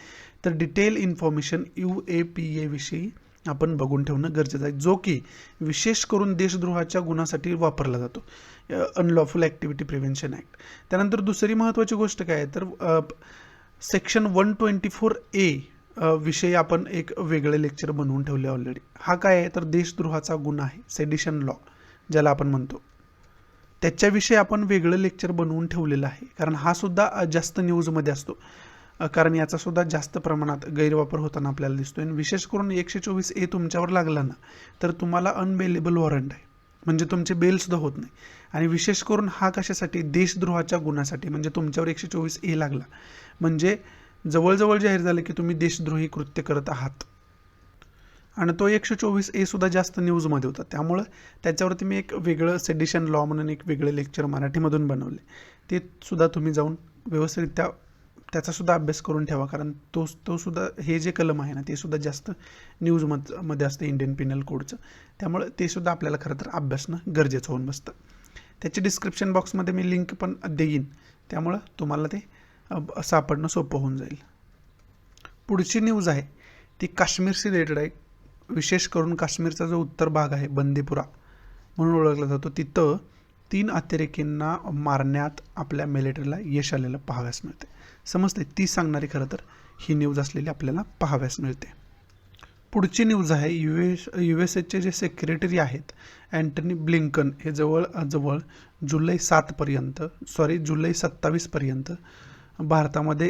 तर डिटेल इन्फॉर्मेशन UAPA विषयी आपण बघून ठेवणं गरजेचं आहे, जो की विशेष करून देशद्रोहाच्या गुन्ह्यासाठी वापरला जातो, अनलॉफुल ॲक्टिव्हिटी प्रिव्हेन्शन ॲक्ट. त्यानंतर दुसरी महत्त्वाची गोष्ट काय आहे, तर सेक्शन 124A विषयी आपण एक वेगळं लेक्चर बनवून ठेवले ऑलरेडी. हा काय आहे, तर देशद्रोहाचा गुन्हा आहे, सेडिशन लॉ ज्याला आपण म्हणतो, त्याच्याविषयी आपण वेगळं लेक्चर बनवून ठेवलेलं आहे. कारण हा सुद्धा जास्त न्यूजमध्ये असतो, कारण याचा सुद्धा जास्त प्रमाणात गैरवापर होताना आपल्याला दिसतोय. आणि विशेष करून 124A तुमच्यावर लागला ना तर तुम्हाला अनबेलेबल वॉरंट आहे, म्हणजे तुमचे बेलसुद्धा होत नाही. आणि विशेष करून हा कशासाठी, देशद्रोहाच्या गुन्ह्यासाठी. म्हणजे तुमच्यावर 124A लागला म्हणजे जवळजवळ जाहीर झालं की तुम्ही देशद्रोही कृत्य करत आहात. आणि तो 124A सुद्धा जास्त न्यूजमध्ये होता, त्यामुळं त्याच्यावरती मी एक वेगळं सेडिशन लॉ म्हणून एक वेगळं लेक्चर मराठीमधून बनवले. ते सुद्धा तुम्ही जाऊन व्यवस्थितरित्या त्याचासुद्धा अभ्यास करून ठेवा, कारण तो सुद्धा, हे जे कलम आहे ना ते सुद्धा जास्त न्यूजमध्ये असतं इंडियन पिनल कोडचं, त्यामुळं ते सुद्धा आपल्याला खरं तर अभ्यासणं गरजेचं होऊन बसतं. त्याची डिस्क्रिप्शन बॉक्समध्ये मी लिंक पण देईन, त्यामुळं तुम्हाला ते सापडणं सोपं होऊन जाईल. पुढची न्यूज आहे ती काश्मीरशी रिलेटेड आहे. विशेष करून काश्मीरचा जो उत्तर भाग आहे, बंदीपुरा म्हणून ओळखला जातो, तिथं 3 अतिरेकींना मारण्यात आपल्या मिलिटरीला यश आलेलं पाहाव्यास मिळते. समजते, ती सांगणारी खरं तर ही न्यूज असलेली आपल्याला पाहाव्यास मिळते. पुढची न्यूज आहे USA जे सेक्रेटरी आहेत अँटनी ब्लिंकन, हे जवळ जुलै 27पर्यंत भारतामध्ये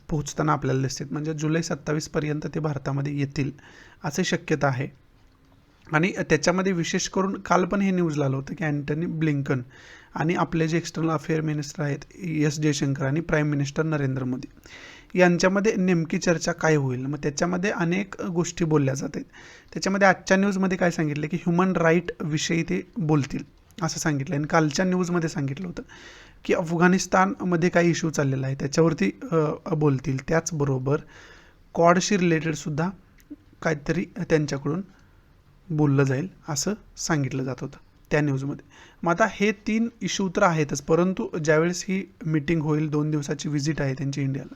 पोहोचताना आपल्याला दिसते. म्हणजे जुलै 27पर्यंत ते भारतामध्ये येतील असे शक्यता आहे. आणि त्याच्यामध्ये विशेष करून काल पण हे न्यूज आलं होतं की अँटनी ब्लिंकन आणि आपले जे एक्सटर्नल अफेअर मिनिस्टर आहेत S जयशंकर आणि प्राईम मिनिस्टर नरेंद्र मोदी यांच्यामध्ये नेमकी चर्चा काय होईल. मग त्याच्यामध्ये अनेक गोष्टी बोलल्या जातात. त्याच्यामध्ये आजच्या न्यूजमध्ये काय सांगितलं की ह्युमन राईट विषयी ते बोलतील असं सांगितलं. आणि कालच्या न्यूजमध्ये सांगितलं होतं की अफगाणिस्तानमध्ये काही इश्यू चाललेला आहे त्याच्यावरती बोलतील. त्याचबरोबर क्वाडशी रिलेटेडसुद्धा काहीतरी त्यांच्याकडून बोललं जाईल असं सांगितलं जात होतं त्या न्यूजमध्ये. मग आता हे 3 इश्यू तर आहेतच, परंतु ज्यावेळेस ही मीटिंग होईल, 2 दिवसाची व्हिजिट आहे त्यांची इंडियाला,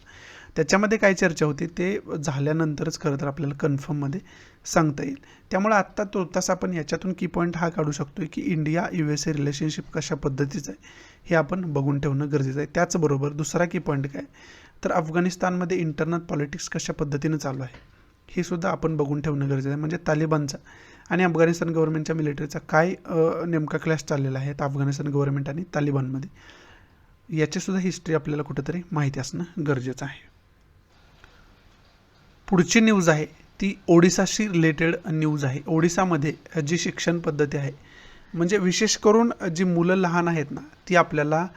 त्याच्यामध्ये काय चर्चा होती ते झाल्यानंतरच खरं तर आपल्याला कन्फर्ममध्ये सांगता येईल. त्यामुळे आत्ता तुर्तास आपण याच्यातून की पॉईंट हा काढू शकतो की इंडिया USA रिलेशनशिप कशा पद्धतीचं आहे हे आपण बघून ठेवणं गरजेचं आहे. त्याचबरोबर दुसरा की पॉईंट काय, तर अफगाणिस्तानमध्ये इंटरनल पॉलिटिक्स कशा पद्धतीनं चालू आहे हे सुद्धा आपण बघून ठेवणं गरजेचं आहे. म्हणजे तालिबानचा आणि अफगाणिस्तान गव्हर्नमेंटच्या मिलिटरीचा काय नेमका क्लॅश चाललेला आहे अफगाणिस्तान गव्हर्नमेंट आणि तालिबानमध्ये, याचीसुद्धा हिस्ट्री आपल्याला कुठंतरी माहिती असणं गरजेचं आहे. पुढची न्यूज आहे ती ओडिसाशी रिलेटेड न्यूज आहे. ओडिसामध्ये जी शिक्षण पद्धती आहे, म्हणजे विशेष करून जी मुलं लहान आहेत ना ती आपल्याला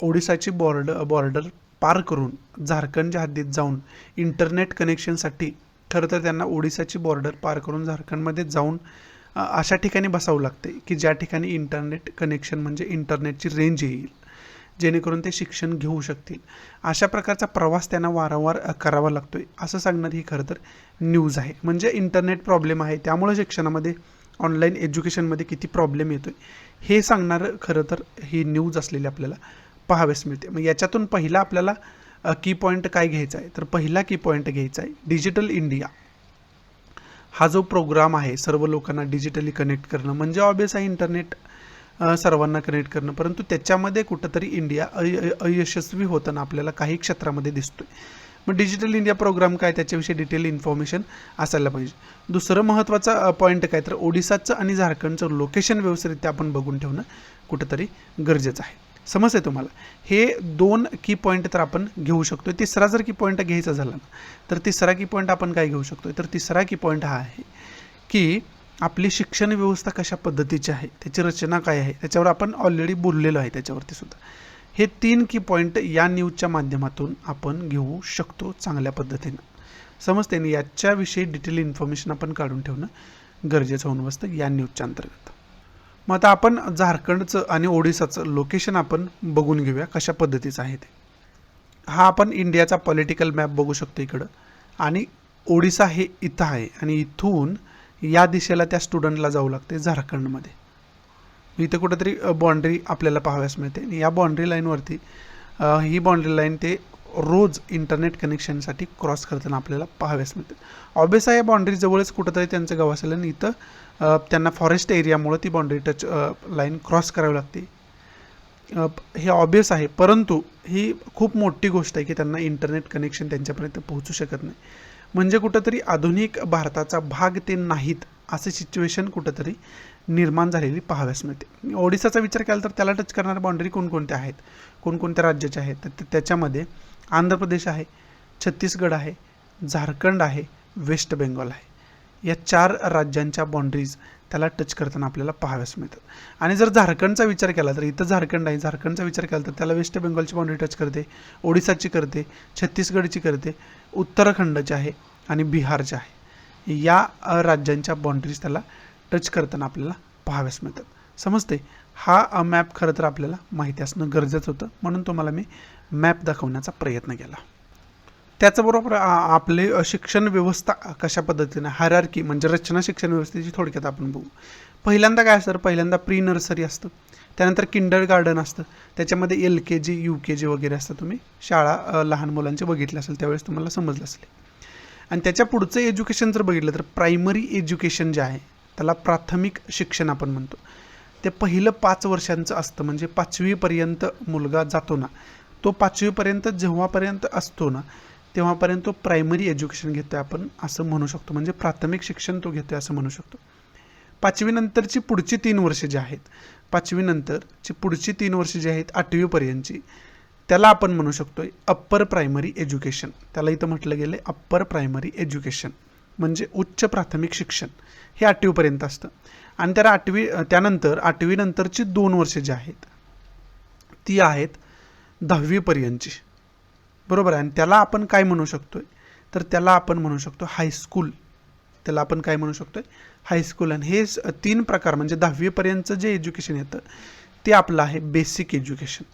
ओडिसाची बॉर्डर पार करून झारखंडच्या हद्दीत जाऊन इंटरनेट कनेक्शनसाठी खरं तर त्यांना ओडिसाची बॉर्डर पार करून झारखंडमध्ये जाऊन अशा ठिकाणी बसावं लागते की ज्या ठिकाणी इंटरनेट कनेक्शन म्हणजे इंटरनेटची रेंज येईल, जेणेकरून ते शिक्षण घेऊ शकतील. अशा प्रकारचा प्रवास त्यांना वारंवार करावा लागतोय असं सांगणारी ही खरं तर न्यूज आहे. म्हणजे इंटरनेट प्रॉब्लेम आहे, त्यामुळे शिक्षणामध्ये, ऑनलाईन एज्युकेशनमध्ये किती प्रॉब्लेम येतोय हे सांगणारं खरं तर ही न्यूज असलेली आपल्याला पाहाव्यास मिळते. मग याच्यातून पहिला आपल्याला की पॉईंट काय घ्यायचा आहे, तर पहिला की पॉईंट घ्यायचा आहे डिजिटल इंडिया हा जो प्रोग्राम आहे सर्व लोकांना डिजिटली कनेक्ट करणं म्हणजे ऑब्वियस आहे इंटरनेट सर्वांना कनेक्ट करणं, परंतु त्याच्यामध्ये कुठंतरी इंडिया अयशस्वी होताना आपल्याला काही क्षेत्रामध्ये दिसतोय. मग डिजिटल इंडिया प्रोग्राम काय, त्याच्याविषयी डिटेल इन्फॉर्मेशन असायला पाहिजे. दुसरं महत्त्वाचा पॉईंट काय तर ओडिसाचं आणि झारखंडचं लोकेशन व्यवस्थितरित्या आपण बघून ठेवणं कुठंतरी गरजेचं आहे. समजते तुम्हाला? हे 2 की पॉईंट तर आपण घेऊ शकतो. तिसरा जर की पॉईंट घ्यायचा झाला ना, तर तिसरा की पॉईंट आपण काय घेऊ शकतो, तर तिसरा की पॉईंट हा आहे की आपली शिक्षण व्यवस्था कशा पद्धतीची आहे, त्याची रचना काय आहे, त्याच्यावर आपण ऑलरेडी बोललेलो आहे त्याच्यावरती सुद्धा. हे 3 की पॉईंट या न्यूजच्या माध्यमातून आपण घेऊ शकतो चांगल्या पद्धतीनं. समजते ना? याच्याविषयी डिटेल इन्फॉर्मेशन आपण काढून ठेवणं गरजेचं होऊन बसतं या न्यूजच्या अंतर्गत. मग आता आपण झारखंडचं आणि ओडिसाचं लोकेशन आपण बघून घेऊया कशा पद्धतीचं आहे ते. हा आपण इंडियाचा पॉलिटिकल मॅप बघू शकतो इकडं, आणि ओडिसा हे इथं आहे आणि इथून या दिशेला त्या स्टुडंटला जाऊ लागते झारखंडमध्ये. इथं कुठंतरी बाँड्री आपल्याला पाहाव्यास मिळते आणि या बाँड्री लाईनवरती ही बाँड्री लाईन ते रोज इंटरनेट कनेक्शनसाठी क्रॉस करताना आपल्याला पाहाव्यास मिळते. ऑब्वियस आहे या बाँड्री जवळच कुठंतरी त्यांचं गाव असेल आणि इथं त्यांना फॉरेस्ट एरियामुळं ती बाँड्री टच लाईन क्रॉस करावी लागते. हे ऑब्वियस आहे, परंतु ही खूप मोठी गोष्ट आहे की त्यांना इंटरनेट कनेक्शन त्यांच्यापर्यंत पोहोचू शकत नाही. म्हणजे कुठंतरी आधुनिक भारताचा भाग ते नाहीत असं सिच्युएशन कुठंतरी निर्माण झालेली पाहाव्यास मिळते. ओडिसाचा विचार केला तर त्याला टच करणाऱ्या बाँड्री कोणकोणत्या आहेत, कोणकोणत्या राज्याच्या आहेत, तर त्याच्यामध्ये आंध्र प्रदेश आहे, छत्तीसगड आहे, झारखंड आहे, वेस्ट बेंगॉल आहे. या 4 राज्यांच्या बाँड्रीज त्याला टच करताना आपल्याला पाहाव्यास मिळतात. आणि जर झारखंडचा विचार केला तर इथं झारखंड आहे, झारखंडचा विचार केला तर त्याला वेस्ट बेंगॉलची बाँड्री टच करते, ओडिसाची करते, छत्तीसगडची करते, उत्तराखंडची आहे आणि बिहारची आहे. या राज्यांच्या बाँड्रीज त्याला टच करताना आपल्याला पाहाव्यास मिळतात. समजते? हा मॅप खरं तर आपल्याला माहिती असणं गरजेचं होतं, म्हणून तुम्हाला मी मॅप दाखवण्याचा प्रयत्न केला. त्याचबरोबर आपले शिक्षण व्यवस्था कशा पद्धतीने हायरार्की म्हणजे रचना शिक्षण व्यवस्थेची थोडक्यात आपण बघू. पहिल्यांदा काय असतं, पहिल्यांदा प्री नर्सरी असतं, त्यानंतर किंडर गार्डन असतं, त्याच्यामध्ये LKG UKG वगैरे असतं. तुम्ही शाळा लहान मुलांचे बघितले असेल त्यावेळेस तुम्हाला समजलं असेल. आणि त्याच्या पुढचं एज्युकेशन जर बघितलं तर प्रायमरी एज्युकेशन जे आहे त्याला प्राथमिक शिक्षण आपण म्हणतो. ते पहिलं 5 वर्षांचं असतं, म्हणजे 5वीपर्यंत मुलगा जातो ना, तो 5वीपर्यंत जेव्हापर्यंत असतो ना तेव्हापर्यंत तो प्रायमरी एज्युकेशन घेतो आहे आपण असं म्हणू शकतो, म्हणजे प्राथमिक शिक्षण तो घेतो आहे असं म्हणू शकतो. 5वी नंतरची पुढची 3 वर्षे जी आहेत, 5वी नंतरची पुढची 3 वर्षे जी आहेत 8वीपर्यंतची, त्याला आपण म्हणू शकतो अप्पर प्रायमरी एज्युकेशन. त्याला इथं म्हटलं गेलं आहे अप्पर प्रायमरी एज्युकेशन, म्हणजे उच्च प्राथमिक शिक्षण हे 8वीपर्यंत असतं. आणि त्यानंतर 8वी नंतरची 2 वर्षे जी आहेत ती आहेत 10वीपर्यंतची, बरोबर आहे. आणि त्याला आपण काय म्हणू शकतोय, तर त्याला आपण म्हणू शकतो हायस्कूल. त्याला आपण काय म्हणू शकतोय, हायस्कूल. आणि हे 3 प्रकार म्हणजे 10वीपर्यंतचं जे एज्युकेशन येतं ते आपलं आहे बेसिक एज्युकेशन.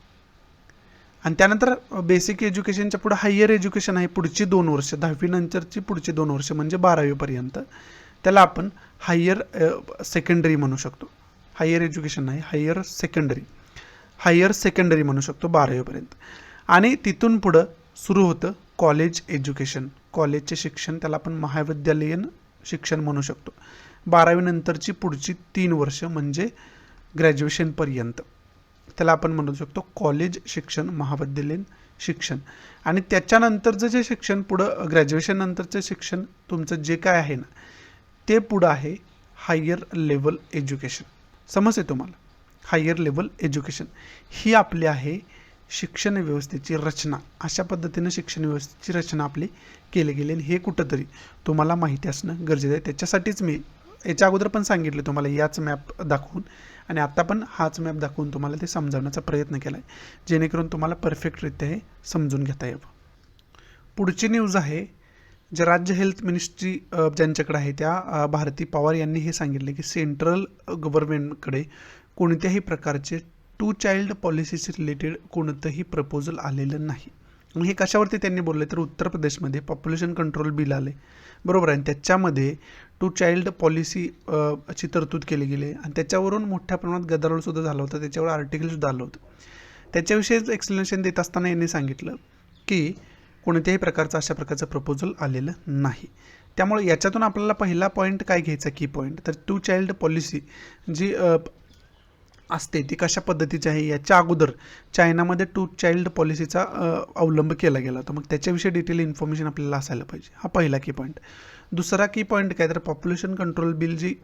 आणि त्यानंतर बेसिक एज्युकेशनच्या पुढे हायर एज्युकेशन आहे पुढची 2 वर्ष, 10वी नंतरची पुढची 2 वर्ष म्हणजे 12वीपर्यंत. त्याला आपण हायर सेकंडरी म्हणू शकतो. हायर एज्युकेशन नाही, हायर सेकंडरी म्हणू शकतो 12वीपर्यंत. आणि तिथून पुढं सुरू होतं कॉलेज एज्युकेशन. कॉलेजचे शिक्षण त्याला आपण महाविद्यालयीन शिक्षण म्हणू शकतो. 12वी नंतरची पुढची 3 वर्ष म्हणजे ग्रॅज्युएशनपर्यंत त्याला आपण म्हणू शकतो कॉलेज शिक्षण, महाविद्यालयीन शिक्षण. आणि त्याच्यानंतरचं जे शिक्षण पुढं ग्रॅज्युएशन नंतरचं शिक्षण तुमचं जे काय आहे ना ते पुढं आहे हायर लेवल एज्युकेशन. समजते तुम्हाला? हायर लेवल एज्युकेशन ही आपली आहे शिक्षण व्यवस्थेची रचना. अशा पद्धतीनं शिक्षण व्यवस्थेची रचना आपली केली गेली आणि हे कुठंतरी तुम्हाला माहिती असणं गरजेचं आहे. त्याच्यासाठीच मी याच्या अगोदर पण सांगितलं तुम्हाला याच मॅप दाखवून, आणि आता पण हाच मॅप दाखवून तुम्हाला ते समजावण्याचा प्रयत्न केला आहे, जेणेकरून तुम्हाला परफेक्टरित्या हे समजून घेता यावं. पुढची न्यूज आहे जे राज्य हेल्थ मिनिस्ट्री ज्यांच्याकडे आहे त्या भारती पवार यांनी हे सांगितले की सेंट्रल गव्हर्नमेंटकडे कोणत्याही प्रकारचे 2 चाइल्ड पॉलिसीशी रिलेटेड कोणतंही प्रपोजल आलेलं नाही. हे कशावरती त्यांनी बोलले तर उत्तर प्रदेशमध्ये पॉप्युलेशन कंट्रोल बिल आले, बरोबर आहे. आणि त्याच्यामध्ये 2 चाइल्ड पॉलिसी ची तरतूद केली गेली आणि त्याच्यावरून मोठ्या प्रमाणात गदारोळसुद्धा झाला होता, त्याच्यावर आर्टिकलसुद्धा आलं होतं. त्याच्याविषयीच एक्सप्लेनेशन देत असताना यांनी सांगितलं की कोणत्याही प्रकारचं अशा प्रकारचं प्रपोजल आलेलं नाही. त्यामुळे याच्यातून आपल्याला पहिला पॉईंट काय घ्यायचा, की पॉईंट, तर टू चाइल्ड पॉलिसी जी असते ती कशा पद्धतीची आहे. याच्या अगोदर चायनामध्ये टू चाइल्ड पॉलिसीचा अवलंब केला गेला होता. मग त्याच्याविषयी डिटेल इन्फॉर्मेशन आपल्याला असायला पाहिजे. हा पहिला की पॉईंट. दुसरा की पॉईंट काय, तर पॉप्युलेशन कंट्रोल बिल जी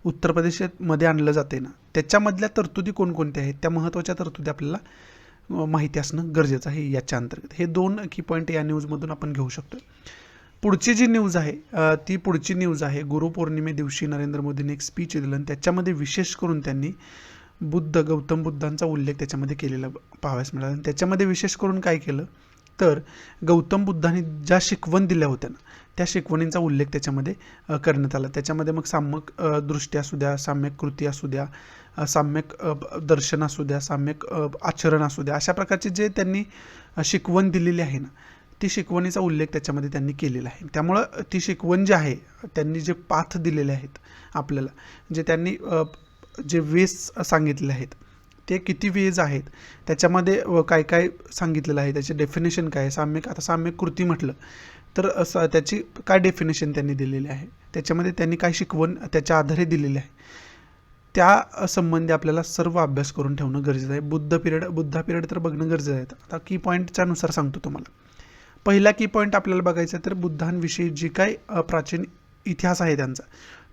उत्तर प्रदेशमध्ये आणलं जाते ना, त्याच्यामधल्या तरतुदी कोणकोणत्या आहेत, त्या महत्त्वाच्या तरतुदी आपल्याला माहिती असणं गरजेचं आहे याच्या अंतर्गत. हे 2 की पॉईंट या न्यूजमधून आपण घेऊ शकतो. पुढची जी न्यूज आहे ती पुढची न्यूज आहे, गुरुपौर्णिमे दिवशी नरेंद्र मोदींनी एक स्पीच दिलं आणि त्याच्यामध्ये विशेष करून त्यांनी गौतम बुद्धांचा उल्लेख त्याच्यामध्ये केलेला पाहावयास मिळाला. आणि त्याच्यामध्ये विशेष करून काय केलं, तर गौतम बुद्धांनी ज्या शिकवण दिल्या होत्या ना, त्या शिकवणींचा उल्लेख त्याच्यामध्ये करण्यात आला. त्याच्यामध्ये मग साम्यक दृष्टी असू द्या, साम्यक कृती असू द्या, साम्यक दर्शन असू द्या, साम्यक आचरण असू द्या, अशा प्रकारचे जे त्यांनी शिकवण दिलेली आहे ना, ती शिकवणीचा उल्लेख त्याच्यामध्ये त्यांनी केलेला आहे. त्यामुळं ती शिकवण जी आहे, त्यांनी जे पाथ दिलेले आहेत आपल्याला, जे त्यांनी जे वेज सांगितले आहेत, ते किती वेज आहेत, त्याच्यामध्ये काय काय सांगितलेलं आहे, त्याचे डेफिनेशन काय आहे. आता साम्यक कृती म्हटलं तर त्याची काय डेफिनेशन त्यांनी दिलेली आहे, त्याच्यामध्ये त्यांनी काय शिकवण त्याच्या आधारे दिलेली आहे, त्या संबंधी आपल्याला सर्व अभ्यास करून ठेवणं गरजेचं आहे. बुद्धा पिरियड तर बघणं गरजेचं आहे. आता की पॉईंटच्या नुसार सांगतो तुम्हाला. पहिला की पॉईंट आपल्याला बघायचा तर बुद्धांविषयी जी काय प्राचीन इतिहास आहे त्यांचा,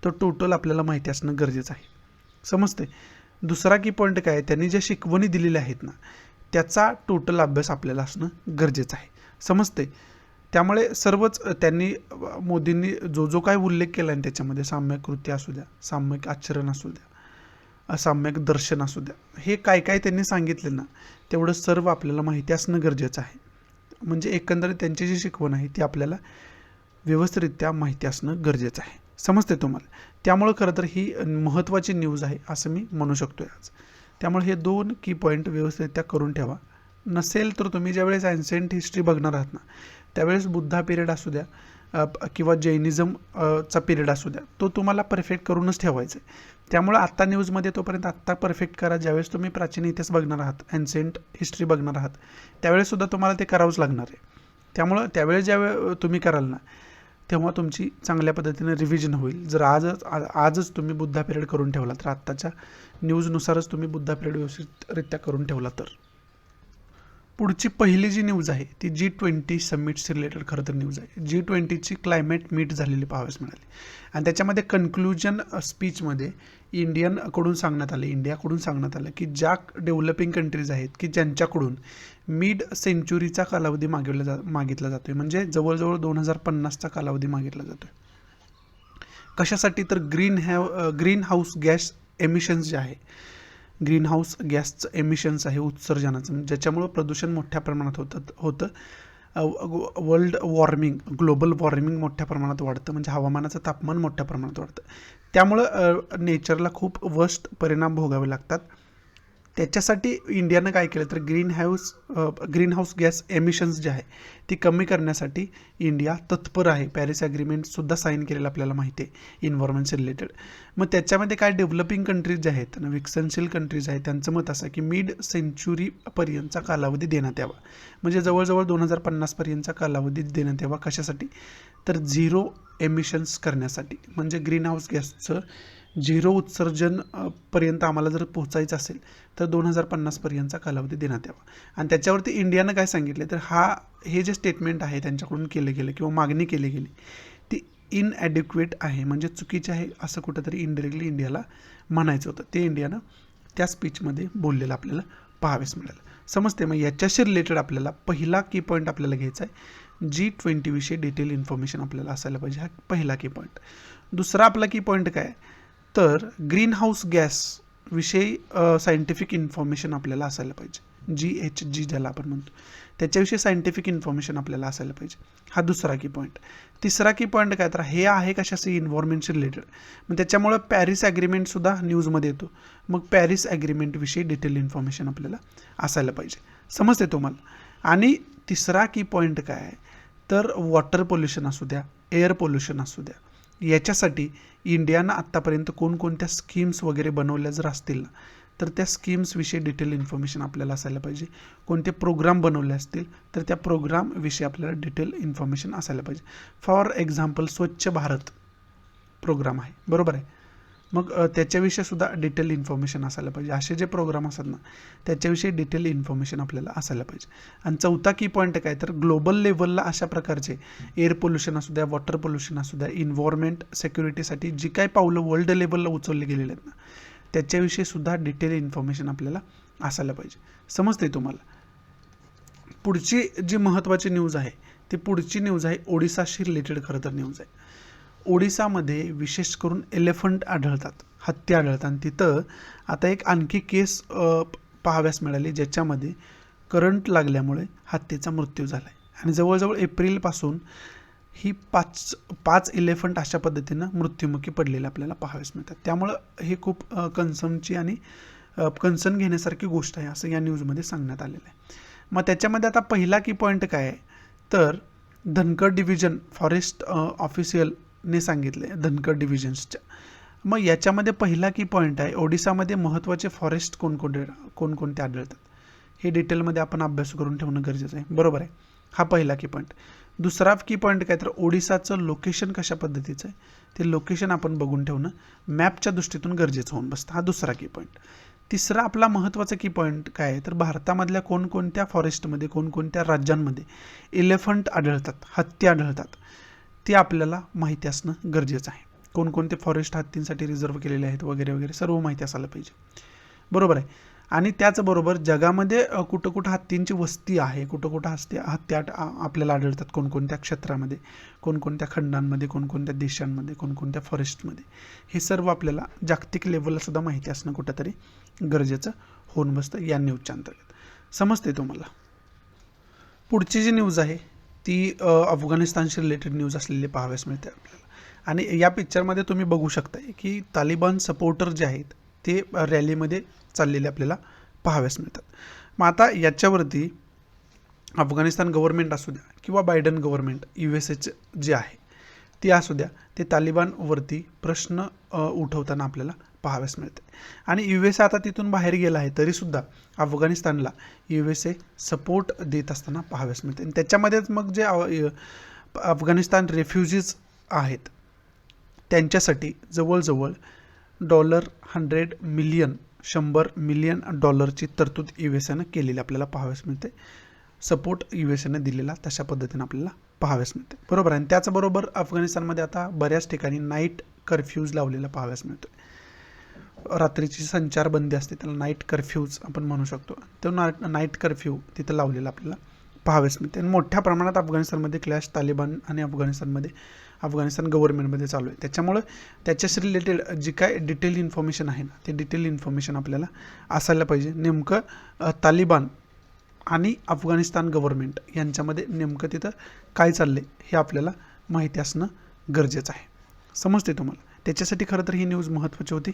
तो टोटल आपल्याला माहिती असणं गरजेचं आहे. समजते. दुसरा की पॉईंट काय, त्यांनी ज्या शिकवणी दिलेल्या आहेत ना, त्याचा टोटल अभ्यास आपल्याला असणं गरजेचं आहे. समजते. त्यामुळे सर्वच त्यांनी मोदींनी जो जो काय उल्लेख केला आहे त्याच्यामध्ये, साम्यक कृती असू द्या, साम्यक आचरण असू द्या, साम्यक दर्शन असू द्या, हे काय काय त्यांनी सांगितले ना, तेवढं सर्व आपल्याला माहिती असणं गरजेचं आहे. म्हणजे एकंदरीत त्यांची जी शिकवण आहे ती आपल्याला व्यवस्थितरित्या माहिती असणं गरजेचं आहे. समजते तुम्हाला. त्यामुळं खरं तर ही महत्त्वाची न्यूज आहे असं मी म्हणू शकतो आज. त्यामुळे हे 2 की पॉईंट व्यवस्थितरित्या करून ठेवा. नसेल तर तुम्ही ज्यावेळेस एन्शियंट हिस्ट्री बघणार आहात ना, त्यावेळेस बुद्धा पिरियड असू द्या किंवा जैनिझम चा पिरियड असू द्या, तो तुम्हाला परफेक्ट करूनच ठेवायचा आहे. त्यामुळे आत्ता न्यूजमध्ये तोपर्यंत आत्ता परफेक्ट करा. ज्यावेळेस तुम्ही प्राचीन इतिहास बघणार आहात, एन्शियंट हिस्ट्री बघणार आहात, त्यावेळेससुद्धा तुम्हाला ते करावंच लागणार आहे. त्यामुळं त्यावेळेस ज्यावेळेस तुम्ही कराल ना, तेव्हा तुमची चांगल्या पद्धतीने रिव्हिजन होईल. जर आजच तुम्ही बुद्धा पिरियड करून ठेवला, तर आत्ताच्या न्यूजनुसारच तुम्ही बुद्धा पिरियड व्यवस्थितरित्या करून ठेवला तर. पुढची पहिली जी न्यूज आहे ती G20 समिट्स रिलेटेड खरं तर न्यूज आहे. G20ची क्लायमेट मीट झालेली पाहावयास मिळाली आणि त्याच्यामध्ये कन्क्लुजन स्पीचमध्ये इंडियाकडून सांगण्यात आलं की ज्या डेव्हलपिंग कंट्रीज आहेत की ज्यांच्याकडून मिड सेंचुरीचा कालावधी मागितला जातोय, म्हणजे जवळजवळ 2050चा कालावधी मागितला जातोय. कशासाठी, तर ग्रीन हाऊस गॅस एमिशन्स जे आहे, ग्रीन हाऊस गॅसचं एमिशन्स आहे उत्सर्जनाचं, ज्याच्यामुळं प्रदूषण मोठ्या प्रमाणात होतं. ग्लोबल वॉर्मिंग मोठ्या प्रमाणात वाढतं, म्हणजे हवामानाचं तापमान मोठ्या प्रमाणात वाढतं. त्यामुळं नेचरला खूप वर्स्ट परिणाम भोगावे लागतात. त्याच्यासाठी इंडियानं काय केलं, तर ग्रीन हाऊस गॅस एमिशन्स जे आहे ती कमी करण्यासाठी इंडिया तत्पर आहे. पॅरिस ॲग्रीमेंटसुद्धा साईन केलेलं आपल्याला माहिती आहे इन्व्हायरमेंटशी रिलेटेड. मग त्याच्यामध्ये काय डेव्हलपिंग कंट्रीज जे आहेत ना, विकसनशील कंट्रीज आहेत, त्यांचं मत असं आहे की मिड सेंचुरीपर्यंतचा कालावधी देण्यात यावा, म्हणजे जवळजवळ 2050पर्यंतचा कालावधी देण्यात यावा. कशासाठी, तर झिरो एमिशन्स करण्यासाठी, म्हणजे ग्रीन हाऊस गॅसचं झिरो उत्सर्जन पर्यंत आम्हाला जर पोहोचायचं असेल तर 2050पर्यंतचा कालावधी देण्यात यावा. आणि त्याच्यावरती इंडियानं काय सांगितलं, तर हे जे स्टेटमेंट आहे त्यांच्याकडून केलं गेलं किंवा मागणी केली गेली ती इनॲडिक्वेट आहे, म्हणजे चुकीचे आहे असं कुठंतरी इनडिरेक्टली इंडियाला म्हणायचं होतं. ते इंडियानं त्या स्पीचमध्ये बोललेलं आपल्याला पाहावेस मिळालं. समजते. मग याच्याशी रिलेटेड आपल्याला पहिला की पॉईंट आपल्याला घ्यायचा आहे. G20 विषयी डिटेल इन्फॉर्मेशन आपल्याला असायला पाहिजे, हा पहिला की पॉईंट. दुसरा आपला की पॉईंट काय, तर ग्रीन हाऊस गॅस विषयी सायंटिफिक इन्फॉर्मेशन आपल्याला असायला पाहिजे. GHG ज्याला आपण म्हणतो, त्याच्याविषयी सायंटिफिक इन्फॉर्मेशन आपल्याला असायला पाहिजे. हा दुसरा की पॉईंट. तिसरा की पॉईंट काय, तर हे आहे कशाशी, इन्व्हायरमेंटशी रिलेटेड. मग त्याच्यामुळं पॅरिस ॲग्रीमेंटसुद्धा न्यूजमध्ये येतो. मग पॅरिस ॲग्रीमेंटविषयी डिटेल इन्फॉर्मेशन आपल्याला असायला पाहिजे. समजते तुम्हाला. आणि तिसरा की पॉईंट काय आहे, तर वॉटर पोल्युशन असू द्या, एअर पोल्युशन असू द्या, याच्यासाठी इंडियानं आत्तापर्यंत कोणकोणत्या स्कीम्स वगैरे बनवल्या जर असतील ना, तर त्या स्कीम्सविषयी डिटेल इन्फॉर्मेशन आपल्याला असायला पाहिजे. कोणते प्रोग्राम बनवले असतील तर त्या प्रोग्रामविषयी आपल्याला डिटेल इन्फॉर्मेशन असायला पाहिजे. फॉर एक्झाम्पल स्वच्छ भारत प्रोग्राम आहे, बरोबर आहे. मग त्याच्याविषयी सुद्धा डिटेल इन्फॉर्मेशन असायला पाहिजे. असे जे प्रोग्राम असतात ना त्याच्याविषयी डिटेल इन्फॉर्मेशन आपल्याला असायला पाहिजे. आणि चौथा की पॉईंट काय तर ग्लोबल लेवलला अशा प्रकारचे एअर पोल्युशन असू द्या, वॉटर पोल्युशन असू द्या, इन्व्हायरमेंट सिक्युरिटीसाठी जी काही पावलं वर्ल्ड लेवलला उचलले गेलेले आहेत ना त्याच्याविषयी सुद्धा डिटेल इन्फॉर्मेशन आपल्याला असायला पाहिजे. समजते तुम्हाला. पुढची जी महत्त्वाची न्यूज आहे ती पुढची न्यूज आहे ओडिसाशी रिलेटेड खरं तर न्यूज आहे. ओडिसामध्ये विशेष करून एलिफंट आढळतात, हत्ती आढळतात. आणि तिथं आता एक आणखी केस पाहाव्यास मिळाली ज्याच्यामध्ये करंट लागल्यामुळे हत्तीचा मृत्यू झाला आहे. आणि जवळजवळ एप्रिलपासून ही पाच एलिफंट अशा पद्धतीनं मृत्युमुखी पडलेले आपल्याला पाहाव्यास मिळतात. त्यामुळं हे खूप कन्सर्नची आणि कन्सर्न घेण्यासारखी गोष्ट आहे असं या न्यूजमध्ये सांगण्यात आलेलं आहे. मग त्याच्यामध्ये आता पहिला की पॉईंट काय आहे तर धनकर डिव्हिजन फॉरेस्ट ऑफिशियलने सांगितले धनकर डिव्हिजन्सच्या. मग याच्यामध्ये पहिला की पॉईंट आहे ओडिसामध्ये महत्त्वाचे फॉरेस्ट कोणकोणते आढळतात हे डिटेलमध्ये आपण अभ्यास करून ठेवणं गरजेचं आहे, बरोबर आहे. हा पहिला की पॉईंट. दुसरा की पॉईंट काय तर ओडिसाचं लोकेशन कशा पद्धतीचं आहे ते लोकेशन आपण बघून ठेवणं मॅपच्या दृष्टीतून गरजेचं होऊन बसतं. हा दुसरा की पॉईंट. तिसरा आपला महत्त्वाचा की पॉईंट काय आहे तर भारतामधल्या कोणकोणत्या फॉरेस्टमध्ये कोणकोणत्या राज्यांमध्ये एलिफंट आढळतात, हत्ती आढळतात ते आपल्याला माहिती असणं गरजेचं आहे. कोणकोणते फॉरेस्ट हत्तींसाठी रिझर्व केलेले आहेत वगैरे वगैरे सर्व माहिती असायला पाहिजे, बरोबर आहे. आणि त्याचबरोबर जगामध्ये कुठं कुठं हत्तींची वस्ती आहे, कुठं कुठं हत्ती आपल्याला आढळतात, कोणकोणत्या क्षेत्रामध्ये, कोणकोणत्या खंडांमध्ये, कोणकोणत्या देशांमध्ये, कोणकोणत्या फॉरेस्टमध्ये, हे सर्व आपल्याला जागतिक लेवलला सुद्धा माहिती असणं कुठंतरी गरजेचं होऊन बसतं या न्यूजच्या अंतर्गत. समजते तुम्हाला. पुढची जी न्यूज आहे ती अफगाणिस्तानशी रिलेटेड न्यूज असलेली पाहाव्यास मिळते आपल्याला. आणि या पिक्चरमध्ये तुम्ही बघू शकता की तालिबान सपोर्टर जे आहेत ते रॅलीमध्ये चाललेले आपल्याला पाहाव्यास मिळतात. मग आता याच्यावरती अफगाणिस्तान गव्हर्नमेंट असू द्या किंवा बायडन गव्हर्नमेंट USA जे आहे ते असू द्या ते तालिबानवरती प्रश्न उठवताना आपल्याला पाहाव्यास मिळते. आणि USA आता तिथून बाहेर गेला आहे तरीसुद्धा अफगाणिस्तानला USA सपोर्ट देत असताना पाहाव्यास मिळते. आणि त्याच्यामध्येच मग जे अफगाणिस्तान रेफ्युजीज आहेत त्यांच्यासाठी जवळजवळ $100 मिलियन डॉलरची तरतूद USAनं केलेली आपल्याला पाहाव्यास मिळते. सपोर्ट USAनं दिलेला तशा पद्धतीनं आपल्याला पाहाव्यास मिळते, बरोबर आहे. आणि त्याचबरोबर अफगाणिस्तानमध्ये आता बऱ्याच ठिकाणी नाईट कर्फ्यूज लावलेला पाहाव्यास मिळतो. रात्रीची संचारबंदी असते त्याला नाईट कर्फ्यूज आपण म्हणू शकतो. तो नाईट कर्फ्यू तिथं लावलेला आपल्याला पाहाव्यास मिळते. आणि मोठ्या प्रमाणात अफगाणिस्तानमध्ये क्लॅश तालिबान आणि अफगाणिस्तान गव्हर्नमेंटमध्ये चालू आहे. त्याच्यामुळे त्याच्याशी रिलेटेड जी काय डिटेल इन्फॉर्मेशन आहे ना ते डिटेल इन्फॉर्मेशन आपल्याला असायला पाहिजे. नेमकं तालिबान आणि अफगाणिस्तान गव्हर्नमेंट यांच्यामध्ये नेमकं तिथं काय चाललं हे आपल्याला माहिती असणं गरजेचं आहे. समजते तुम्हाला. त्याच्यासाठी खरं तर ही न्यूज महत्त्वाची होती.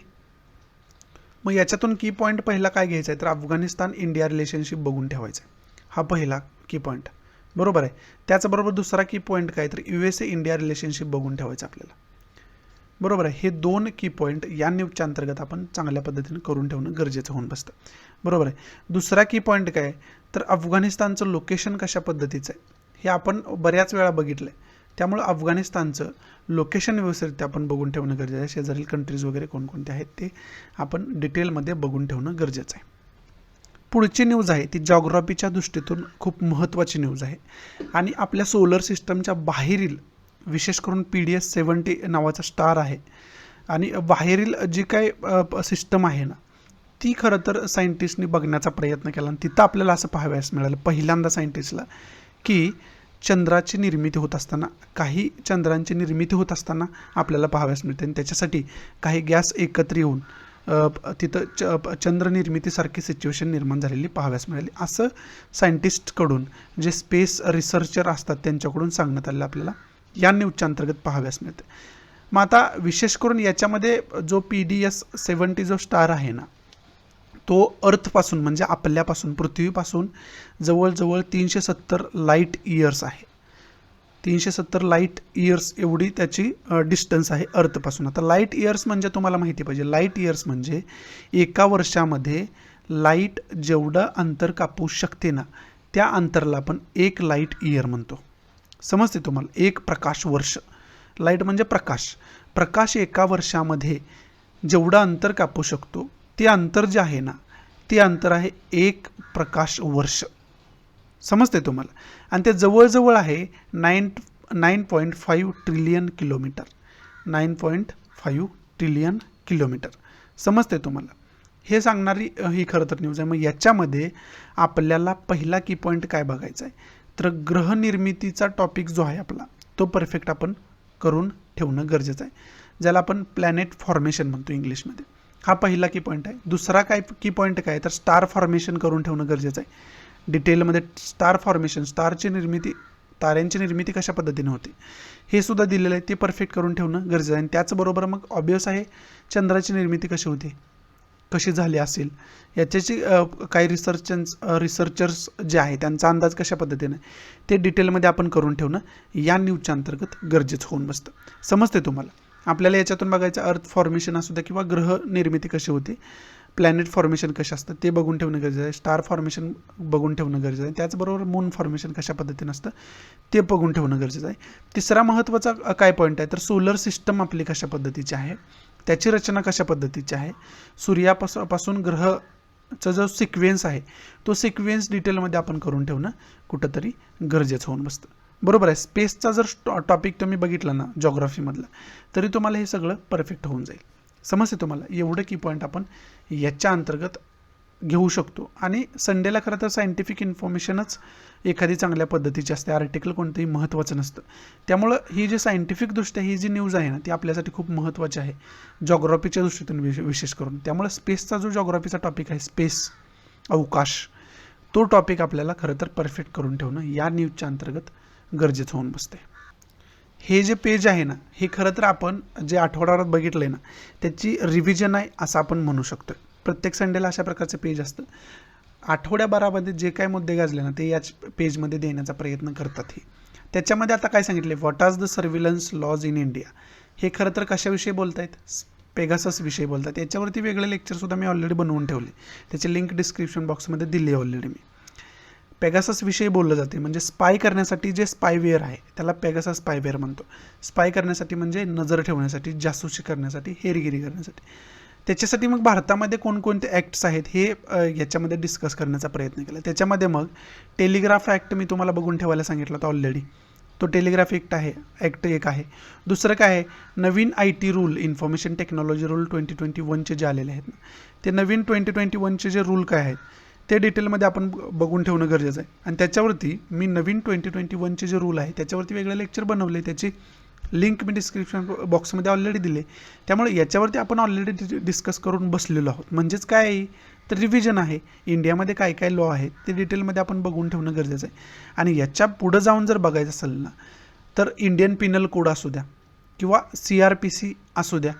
मग याच्यातून की पॉईंट पहिला काय घ्यायचा आहे तर अफगाणिस्तान इंडिया रिलेशनशिप बघून ठेवायचं आहे. हा पहिला की पॉईंट, बरोबर आहे. त्याचबरोबर दुसरा की पॉईंट काय तर USA इंडिया रिलेशनशिप बघून ठेवायचं आपल्याला, बरोबर आहे. हे दोन की पॉईंट या न्यूजच्या अंतर्गत आपण चांगल्या पद्धतीने करून ठेवणं गरजेचं होऊन बसतं, बरोबर आहे. दुसरा की पॉईंट काय तर अफगाणिस्तानचं लोकेशन कशा पद्धतीचं आहे हे आपण बऱ्याच वेळा बघितलं आहे. त्यामुळं अफगाणिस्तानचं लोकेशन व्यवस्थित आपण बघून ठेवणं गरजेचं आहे. शेजारील कंट्रीज वगैरे कोणकोणते आहेत ते आपण डिटेलमध्ये बघून ठेवणं गरजेचं आहे. पुढची न्यूज आहे ती जॉग्राफीच्या दृष्टीतून खूप महत्त्वाची न्यूज आहे. आणि आपल्या सोलर सिस्टमच्या बाहेरील विशेष करून PDS 70 नावाचा स्टार आहे. आणि बाहेरील जी काय सिस्टम आहे ना ती खरं तर सायंटिस्टनी बघण्याचा प्रयत्न केला. आणि तिथं आपल्याला असं पाहाव्यास मिळालं पहिल्यांदा सायंटिस्टला की चंद्राची निर्मिती होत असताना काही चंद्रांची निर्मिती होत असताना आपल्याला पाहाव्यास मिळते. आणि त्याच्यासाठी काही गॅस एकत्र येऊन तिथं चंद्रनिर्मितीसारखी सिच्युएशन निर्माण झालेली पाहाव्यास मिळाली असं सायंटिस्टकडून जे स्पेस रिसर्चर असतात त्यांच्याकडून सांगण्यात आलेलं आपल्याला या न्यूजच्या अंतर्गत पाहाव्यास मिळते. मग आता विशेष करून याच्यामध्ये जो PDS 70 जो स्टार आहे ना तो अर्थपासून म्हणजे आपल्यापासून पृथ्वीपासून जवळजवळ 370 लाईट इयर्स आहे. 370 लाईट इयर्स एवढी त्याची डिस्टन्स आहे अर्थपासून. आता लाईट इयर्स म्हणजे तुम्हाला माहिती पाहिजे, लाईट इयर्स म्हणजे एका वर्षामध्ये लाईट जेवढं अंतर कापू शकते ना, त्या अंतराला आपण एक लाईट इयर म्हणतो. समजते तुम्हाला? एक प्रकाश वर्ष. लाईट म्हणजे प्रकाश. प्रकाश एका वर्षामध्ये जेवढं अंतर कापू शकतो ते अंतर जे आहे ना, ते अंतर आहे एक प्रकाश वर्ष. समजते तुम्हाला? आणि ते जवळजवळ आहे 9.5 ट्रिलियन किलोमीटर. 9.5 trillion kilometre. समजते तुम्हाला? हे सांगणारी ही खरं तर न्यूज आहे. मग याच्यामध्ये आपल्याला पहिला की पॉईंट काय बघायचा आहे, तर ग्रहनिर्मितीचा टॉपिक जो आहे आपला, तो परफेक्ट आपण करून ठेवणं गरजेचं आहे, ज्याला आपण प्लॅनेट फॉर्मेशन म्हणतो इंग्लिशमध्ये. हा पहिला की पॉईंट आहे. दुसरा काय की पॉईंट काय, तर स्टार फॉर्मेशन करून ठेवणं गरजेचं आहे. डिटेलमध्ये स्टार फॉर्मेशन, स्टारची निर्मिती, ताऱ्यांची निर्मिती कशा पद्धतीने होते हे सुद्धा दिलेलं आहे, ते परफेक्ट करून ठेवणं गरजेचं आहे. आणि त्याचबरोबर मग ऑब्वियस आहे चंद्राची निर्मिती कशी होते, कशी झाली असेल याच्याची काही रिसर्चर्स जे आहे त्यांचा अंदाज कशा पद्धतीने, ते डिटेलमध्ये आपण करून ठेवणं या न्यूजच्या अंतर्गत गरजेचं होऊन बसतं. समजते तुम्हाला? आपल्याला याच्यातून बघायचं अर्थ फॉर्मेशन असू द्या किंवा ग्रह निर्मिती कशी होते, प्लॅनेट फॉर्मेशन कशा असतं ते बघून ठेवणं गरजेचं आहे, स्टार फॉर्मेशन बघून ठेवणं गरजेचं आहे, त्याचबरोबर मून फॉर्मेशन कशा पद्धतीनं असतं ते बघून ठेवणं गरजेचं आहे. तिसरा महत्त्वाचा काय पॉईंट आहे, तर सोलर सिस्टम आपली कशा पद्धतीची आहे, त्याची रचना कशा पद्धतीची आहे, सूर्यापासून ग्रहचा जो सिक्वेन्स आहे तो सिक्वेन्स डिटेलमध्ये आपण करून ठेवणं कुठंतरी गरजेचं होऊन बसतं. बरोबर आहे? स्पेसचा जर टॉपिक तुम्ही बघितला ना जॉग्राफीमधला, तरी तुम्हाला हे सगळं परफेक्ट होऊन जाईल. समजते तुम्हाला? एवढं की पॉईंट आपण याच्या अंतर्गत घेऊ शकतो. आणि संडेला खरं तर सायंटिफिक इन्फॉर्मेशनच एखादी चांगल्या पद्धतीची असते, आर्टिकल कोणतंही महत्त्वाचं नसतं. त्यामुळं ही जी सायंटिफिकदृष्ट्या ही जी न्यूज आहे ना, ती आपल्यासाठी खूप महत्त्वाची आहे जॉग्राफीच्या दृष्टीतून विशेष करून. त्यामुळे स्पेसचा जो जॉग्राफीचा टॉपिक आहे, स्पेस, अवकाश, तो टॉपिक आपल्याला खरं तर परफेक्ट करून ठेवणं या न्यूजच्या अंतर्गत गरजेचं होऊन बसते. हे जे पेज आहे ना, हे खरं तर आपण जे आठवड्याभरात बघितलं आहे ना, त्याची रिव्हिजन आहे असं आपण म्हणू शकतो. प्रत्येक संडेला अशा प्रकारचं पेज असतं. आठवड्याभरामध्ये जे काय मुद्दे गाजले ना, ते याच पेजमध्ये देण्याचा प्रयत्न करतात. हे त्याच्यामध्ये आता काय सांगितले, what are the surveillance laws in India, हे खरं तर कशाविषयी बोलत आहेत, पेगासस विषयी बोलतात. याच्यावरती वेगळे लेक्चरसुद्धा मी ऑलरेडी बनवून ठेवले, त्याची लिंक डिस्क्रिप्शन बॉक्समध्ये दिली आहे ऑलरेडी मी. पेगासस विषयी बोललं जाते, म्हणजे स्पाय करण्यासाठी जे स्पायवेअर आहे त्याला पेगासस स्पायवेअर म्हणतो. स्पाय करण्यासाठी म्हणजे नजर ठेवण्यासाठी, जासूसी करण्यासाठी, हेरगिरी करण्यासाठी. त्याच्यासाठी मग भारतामध्ये कोणकोणते ॲक्ट्स आहेत हे याच्यामध्ये डिस्कस करण्याचा प्रयत्न केला. त्याच्यामध्ये मग टेलिग्राफ ॲक्ट मी तुम्हाला बघून ठेवायला सांगितलं होतं ऑलरेडी, तो टेलिग्राफ ॲक्ट एक आहे. दुसरं काय आहे, नवीन IT rule, information technology rule 2021चे जे आलेले आहेत ना, ते नवीन 2021चे जे रूल काय आहेत ते डिटेलमध्ये आपण बघून ठेवणं गरजेचं आहे. आणि त्याच्यावरती मी नवीन 2021चे जे रूल आहे त्याच्यावरती वेगळे लेक्चर बनवले, त्याची लिंक मी डिस्क्रिप्शन बॉक्समध्ये ऑलरेडी दिले. त्यामुळे याच्यावरती आपण ऑलरेडी डिस्कस करून बसलेलो आहोत. म्हणजेच काय आहे, तर रिव्हिजन आहे. इंडियामध्ये काय काय लॉ आहेत ते डिटेलमध्ये आपण बघून ठेवणं गरजेचं आहे. आणि याच्या पुढं जाऊन जर बघायचं असेल ना, तर इंडियन पिनल कोड असू द्या किंवा CRPC असू द्या,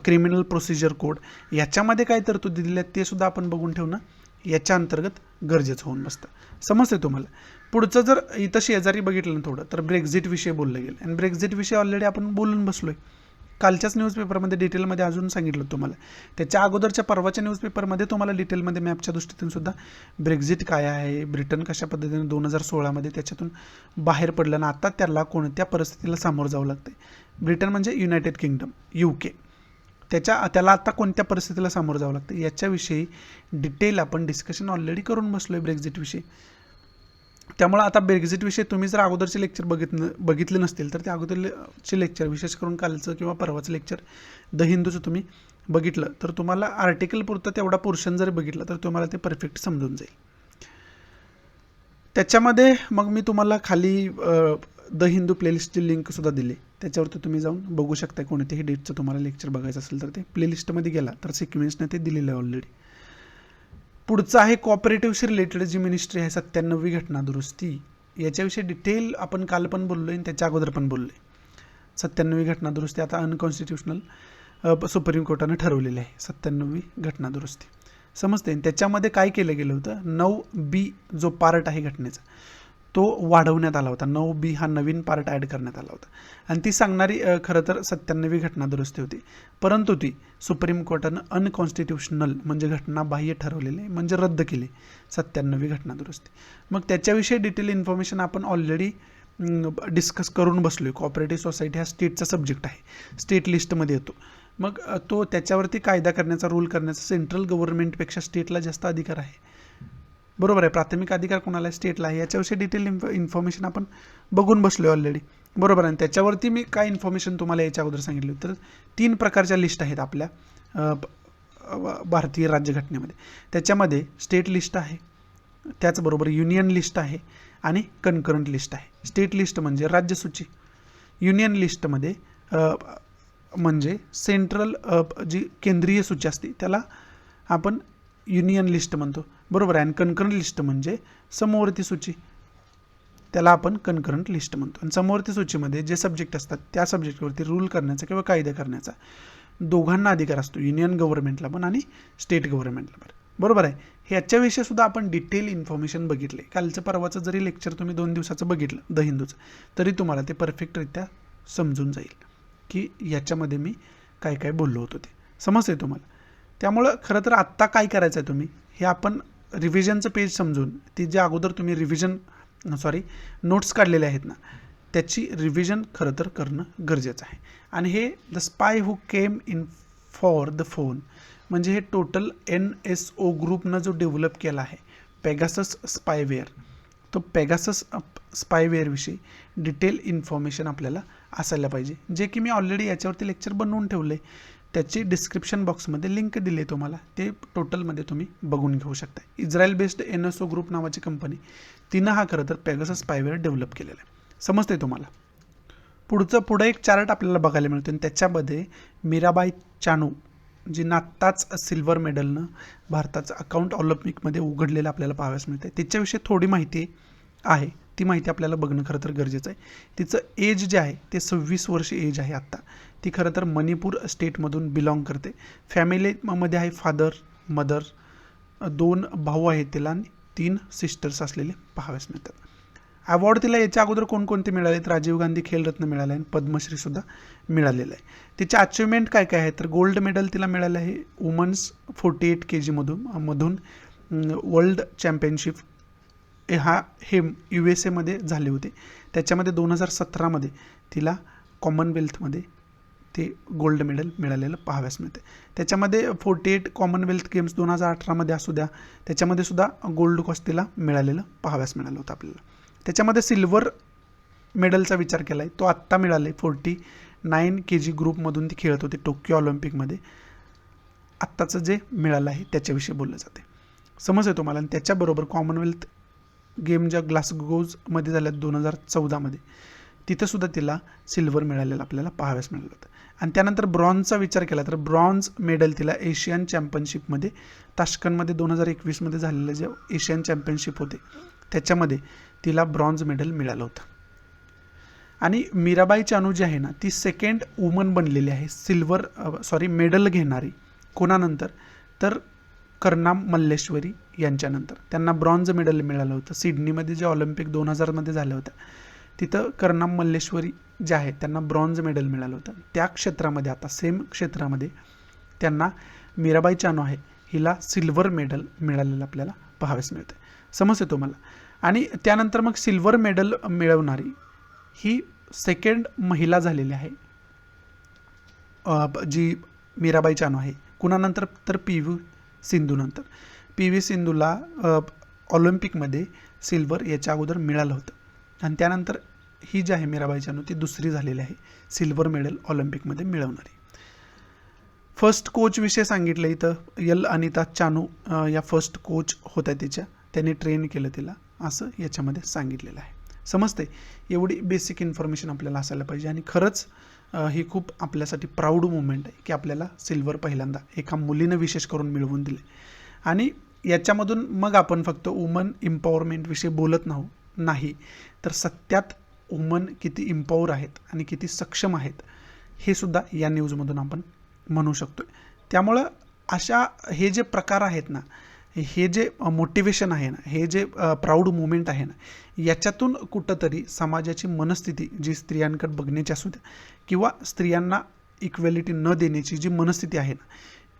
क्रिमिनल प्रोसिजर कोड, याच्यामध्ये काय तरतुदी दिल्या आहेत ते सुद्धा आपण बघून ठेवणं याच्या अंतर्गत गरजेचं होऊन बसतं. समजते तुम्हाला? पुढचं जर इथं शेजारी बघितलं ना थोडं, तर ब्रेक्झिट विषयी बोललं गेलं. आणि ब्रेक्झिट विषयी ऑलरेडी आपण बोलून बसलो आहे. कालच्याच न्यूजपेपरमध्ये डिटेलमध्ये अजून सांगितलं तुम्हाला. त्याच्या अगोदरच्या परवाच्या न्यूजपेपरमध्ये तुम्हाला डिटेलमध्ये मॅपच्या दृष्टीतून सुद्धा ब्रेक्झिट काय आहे, ब्रिटन कशा पद्धतीने 2016मध्ये त्याच्यातून बाहेर पडलं ना, आता त्याला कोणत्या परिस्थितीला सामोरं जावं लागतं. ब्रिटन म्हणजे युनायटेड किंगडम, UK, त्याला आता कोणत्या परिस्थितीला सामोरं जावं लागतं याच्याविषयी डिटेल आपण डिस्कशन ऑलरेडी करून बसलो आहे ब्रेक्झिटविषयी. त्यामुळे आता ब्रेक्झिटविषयी तुम्ही जर अगोदरचे लेक्चर बघितले नसतील तर त्या अगोदरचे लेक्चर, विशेष करून कालचं किंवा परवाचं लेक्चर द हिंदूचं तुम्ही बघितलं तर तुम्हाला आर्टिकल पुरतं तेवढा पोर्शन जर बघितलं तर तुम्हाला ते परफेक्ट समजून जाईल. त्याच्यामध्ये मग मी तुम्हाला खाली द हिंदू प्लेलिस्टची लिंकसुद्धा दिली, त्याच्यावरती तुम्ही जाऊन बघू शकता. कोणत्याही डेटचं तुम्हाला लेक्चर बघायचं असेल तर ते प्लेलिस्टमध्ये गेला तर सिक्वेन्सने ते दिलेलं आहे ऑलरेडी. पुढचं आहे कॉपरेटिव्हशी रिलेटेड जी मिनिस्ट्री आहे 97वी घटना दुरुस्ती, याच्याविषयी डिटेल आपण काल पण बोललो आहे आणि त्याच्या अगोदर पण बोललो आहे. 97वी घटना दुरुस्ती आता अनकॉन्स्टिट्युशनल सुप्रीम कोर्टानं ठरवलेली आहे. 97वी घटना दुरुस्ती समजते. त्याच्यामध्ये काय केलं गेलं होतं, 9B जो पार्ट आहे घटनेचा तो वाढवण्यात आला होता. 9B हा नवीन पार्ट ॲड करण्यात आला होता आणि ती सांगणारी खरं तर 97वी घटना दुरुस्ती होती, परंतु ती सुप्रीम कोर्टानं अनकॉन्स्टिट्युशनल म्हणजे घटनाबाह्य ठरवलेली म्हणजे रद्द केली 97वी घटना दुरुस्ती. मग त्याच्याविषयी डिटेल इन्फॉर्मेशन आपण ऑलरेडी डिस्कस करून बसलो आहे. कोऑपरेटिव्ह सोसायटी हा स्टेटचा सब्जेक्ट आहे, स्टेट लिस्टमध्ये येतो. मग तो त्याच्यावरती कायदा करण्याचा, रूल करण्याचा सेंट्रल गव्हर्नमेंटपेक्षा स्टेटला जास्त अधिकार आहे. बरोबर आहे. प्राथमिक अधिकार कोणाला आहे? स्टेटला आहे. याच्याविषयी डिटेल इन्फॉर्मेशन आपण बघून बसलो ऑलरेडी. बरोबर आहे. त्याच्यावरती मी काय इन्फॉर्मेशन तुम्हाला याच्या अगोदर सांगितली. तर 3 प्रकारच्या लिस्ट आहेत आपल्या भारतीय राज्यघटनेमध्ये. त्याच्यामध्ये स्टेट लिस्ट आहे, त्याचबरोबर युनियन लिस्ट आहे आणि कन्करंट लिस्ट आहे. स्टेट लिस्ट म्हणजे राज्यसूची, युनियन लिस्टमध्ये म्हणजे सेंट्रल जी केंद्रीय सूची असते त्याला आपण युनियन लिस्ट म्हणतो. बरोबर आहे. आणि कन्करंट लिस्ट म्हणजे समवर्ती सूची, त्याला आपण कन्करंट लिस्ट म्हणतो. आणि समवर्ती सूचीमध्ये जे सब्जेक्ट असतात त्या सब्जेक्टवरती रूल करण्याचा किंवा कायदा करण्याचा दोघांना अधिकार असतो, युनियन गव्हर्नमेंटला पण आणि स्टेट गव्हर्नमेंटला पण. बरोबर आहे. ह्याच्याविषयी सुद्धा आपण डिटेल इन्फॉर्मेशन बघितले. कालचं परवाचं जरी लेक्चर तुम्ही 2 दिवसाचं बघितलं द हिंदूचं, तरी तुम्हाला ते परफेक्टरित्या समजून जाईल की याच्यामध्ये मी काय काय बोललो होतो ते समजते तुम्हाला. त्यामुळं खरं तर आत्ता काय करायचं आहे तुम्ही, हे आपण रिव्हिजनचं पेज समजून ती जे अगोदर तुम्ही नोट्स काढलेले आहेत ना, त्याची रिव्हिजन खरं तर करणं गरजेचं आहे. आणि हे the spy who came in for the phone म्हणजे हे टोटल NSO ग्रुपनं जो डेव्हलप केला आहे पेगासस स्पायवेअर, तो पेगासस स्पायवेअरविषयी डिटेल इन्फॉर्मेशन आपल्याला असायला पाहिजे, जे की मी ऑलरेडी याच्यावरती लेक्चर बनवून ठेवले. त्याची डिस्क्रिप्शन बॉक्समध्ये लिंक दिली आहे तुम्हाला, ते टोटलमध्ये तुम्ही बघून घेऊ शकता. इस्रायल बेस्ड NSO ग्रुप नावाची कंपनी, तिनं हा खरं तर पेगासस स्पायवेअर डेव्हलप केलेला आहे. समजते तुम्हाला. पुढं एक चार्ट आपल्याला बघायला मिळतो आणि त्याच्यामध्ये मीराबाई चानू जिनं आत्ताच सिल्वर मेडलनं भारताचं अकाउंट ऑलिम्पिकमध्ये उघडलेलं आपल्याला पाहाव्यास मिळते. त्याच्याविषयी थोडी माहिती आहे, ती माहिती आपल्याला बघणं खरं तर गरजेचं आहे. तिचं एज जे आहे ते 26 वर्ष एज आहे आत्ता. ती खरं तर मणिपूर स्टेटमधून बिलॉंग करते. फॅमिलीमध्ये आहे फादर, मदर, 2 भाऊ आहेत तिला आणि 3 सिस्टर्स असलेले पाहाव्यास मिळतात. अवॉर्ड तिला याच्या अगोदर कोणकोणते मिळालेत? राजीव गांधी खेलरत्न मिळालं आहे आणि पद्मश्रीसुद्धा मिळालेलं आहे. तिच्या अचिव्हमेंट काय काय आहे? तर गोल्ड मेडल तिला मिळालं आहे वुमन्स 48 kg मधून वर्ल्ड चॅम्पियनशिप हे USA झाले होते. त्याच्यामध्ये 2017 तिला कॉमनवेल्थमध्ये ते गोल्ड मेडल मिळालेलं पाहाव्यास मिळते. त्याच्यामध्ये 48 कॉमनवेल्थ गेम्स 2018 असू द्या, त्याच्यामध्ये सुद्धा गोल्ड कॉस्ट तिला मिळालेलं पाहाव्यास मिळालं होतं आपल्याला. त्याच्यामध्ये सिल्वर मेडलचा विचार केला आहे, तो आत्ता मिळाला आहे. 49 kg ग्रुपमधून ती खेळत होती टोकियो ऑलिम्पिकमध्ये. आत्ताचं जे मिळालं आहे त्याच्याविषयी बोललं जाते. समजतं तुम्हाला. आणि त्याच्याबरोबर कॉमनवेल्थ गेम ज्या ग्लासगोजमध्ये झाल्या 2014 तिथंसुद्धा तिला सिल्वर मिळालेलं आपल्याला पाहाव्यास मिळालं होतं. आणि त्यानंतर ब्रॉन्झचा विचार केला तर ब्रॉन्झ मेडल तिला एशियन चॅम्पियनशिपमध्ये ताश्कंदमध्ये 2021 झालेलं जे एशियन चॅम्पियनशिप होते त्याच्यामध्ये तिला ब्रॉन्झ मेडल मिळालं होतं. आणि मीराबाई चानू जी आहे ना, ती सेकंड वुमन बनलेली आहे मेडल घेणारी. कोणानंतर? तर कर्णाम मल्लेश्वरी यांच्यानंतर. त्यांना ब्रॉन्झ मेडल मिळालं होतं सिडनीमध्ये जे ऑलिम्पिक 2000 झालं होतं. तिथं कर्णाम मल्लेश्वरी जे आहेत त्यांना ब्रॉन्झ मेडल मिळालं होतं. त्या क्षेत्रामध्ये आता सेम क्षेत्रामध्ये त्यांना मीराबाई चानू आहे हिला सिल्वर मेडल मिळालेलं आपल्याला पाहाव्यास मिळतं. समजते तुम्हाला. आणि त्यानंतर मग सिल्वर मेडल मिळवणारी ही सेकंड महिला झालेली आहे जी मीराबाई चानू आहे. कुणानंतर? तर PV सिंधूनंतर. PV सिंधूला ऑलिम्पिकमध्ये सिल्वर याच्या अगोदर मिळालं होतं. आणि त्यानंतर ही जी आहे मीराबाई चानू ती दुसरी झालेली आहे सिल्वर मेडल ऑलिम्पिकमध्ये मिळवणारी. फर्स्ट कोच विषय सांगितलं इथं अनिता चानू या फर्स्ट कोच होत्या तिच्या, त्यांनी ट्रेन केलं तिला असं याच्यामध्ये सांगितलेलं आहे. समजते. एवढी बेसिक इन्फॉर्मेशन आपल्याला असायला पाहिजे. आणि खरंच ही खूप आपल्यासाठी प्राऊड मुवमेंट आहे की आपल्याला सिल्वर पहिल्यांदा एका मुलीनं विशेष करून मिळवून दिले. आणि याच्यामधून मग आपण फक्त वुमन एम्पॉवरमेंटविषयी बोलत नाही तर सत्यात वुमन किती एम्पॉवर आहेत आणि किती सक्षम आहेत हे सुद्धा या न्यूजमधून आपण म्हणू शकतो. त्यामुळं अशा हे जे प्रकार आहेत ना, हे जे मोटिवेशन आहे ना, हे जे प्राऊड मुवमेंट आहे ना, याच्यातून कुठंतरी समाजाची मनस्थिती जी स्त्रियांकडे बघण्याची असू द्या किंवा स्त्रियांना इक्वॅलिटी न देण्याची जी मनस्थिती आहे ना,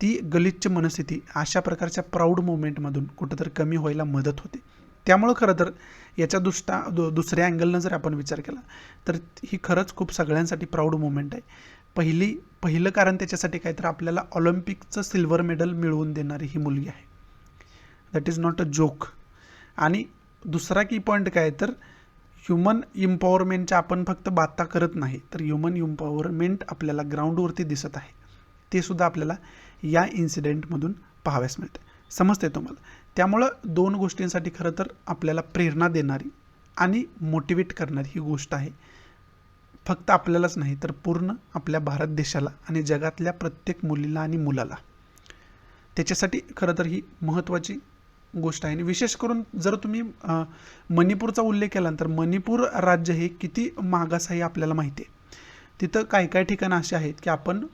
ती गलिच्छ मनस्थिती अशा प्रकारच्या प्राऊड मुवमेंटमधून कुठंतरी कमी व्हायला मदत होते. त्यामुळं खरं तर याच्या दुसऱ्या अँगलनं जर आपण विचार केला तर ही खरंच खूप सगळ्यांसाठी प्राऊड मुवमेंट आहे. पहिलं कारण त्याच्यासाठी काय तर आपल्याला ऑलिम्पिकचं सिल्वर मेडल मिळवून देणारी ही मुलगी आहे. That is not a joke. आणि दुसरा की पॉईंट काय तर ह्युमन इम्पॉवरमेंटच्या आपण फक्त बाता करत नाही, तर ह्युमन इम्पॉवरमेंट आपल्याला ग्राउंडवरती दिसत आहे. ते सुद्धा आपल्याला या इन्सिडेंटमधून पाहाव्यास मिळते. समजते तुम्हाला? त्यामुळं दोन गोष्टींसाठी खरं तर आपल्याला प्रेरणा देणारी आणि मोटिवेट करणारी ही गोष्ट आहे. फक्त आपल्यालाच नाही तर पूर्ण आपल्या भारत देशाला आणि जगातल्या प्रत्येक मुलीला आणि मुलाला. त्याच्यासाठी खरं तर ही महत्त्वाची गोष्ट आहे. आणि विशेष करून जर तुम्ही मणिपूरचा उल्लेख केला तर मणिपूर राज्य हे किती मागास आहे आपल्याला माहिती आहे. तिथं काय काय ठिकाणं अशी आहेत की आपण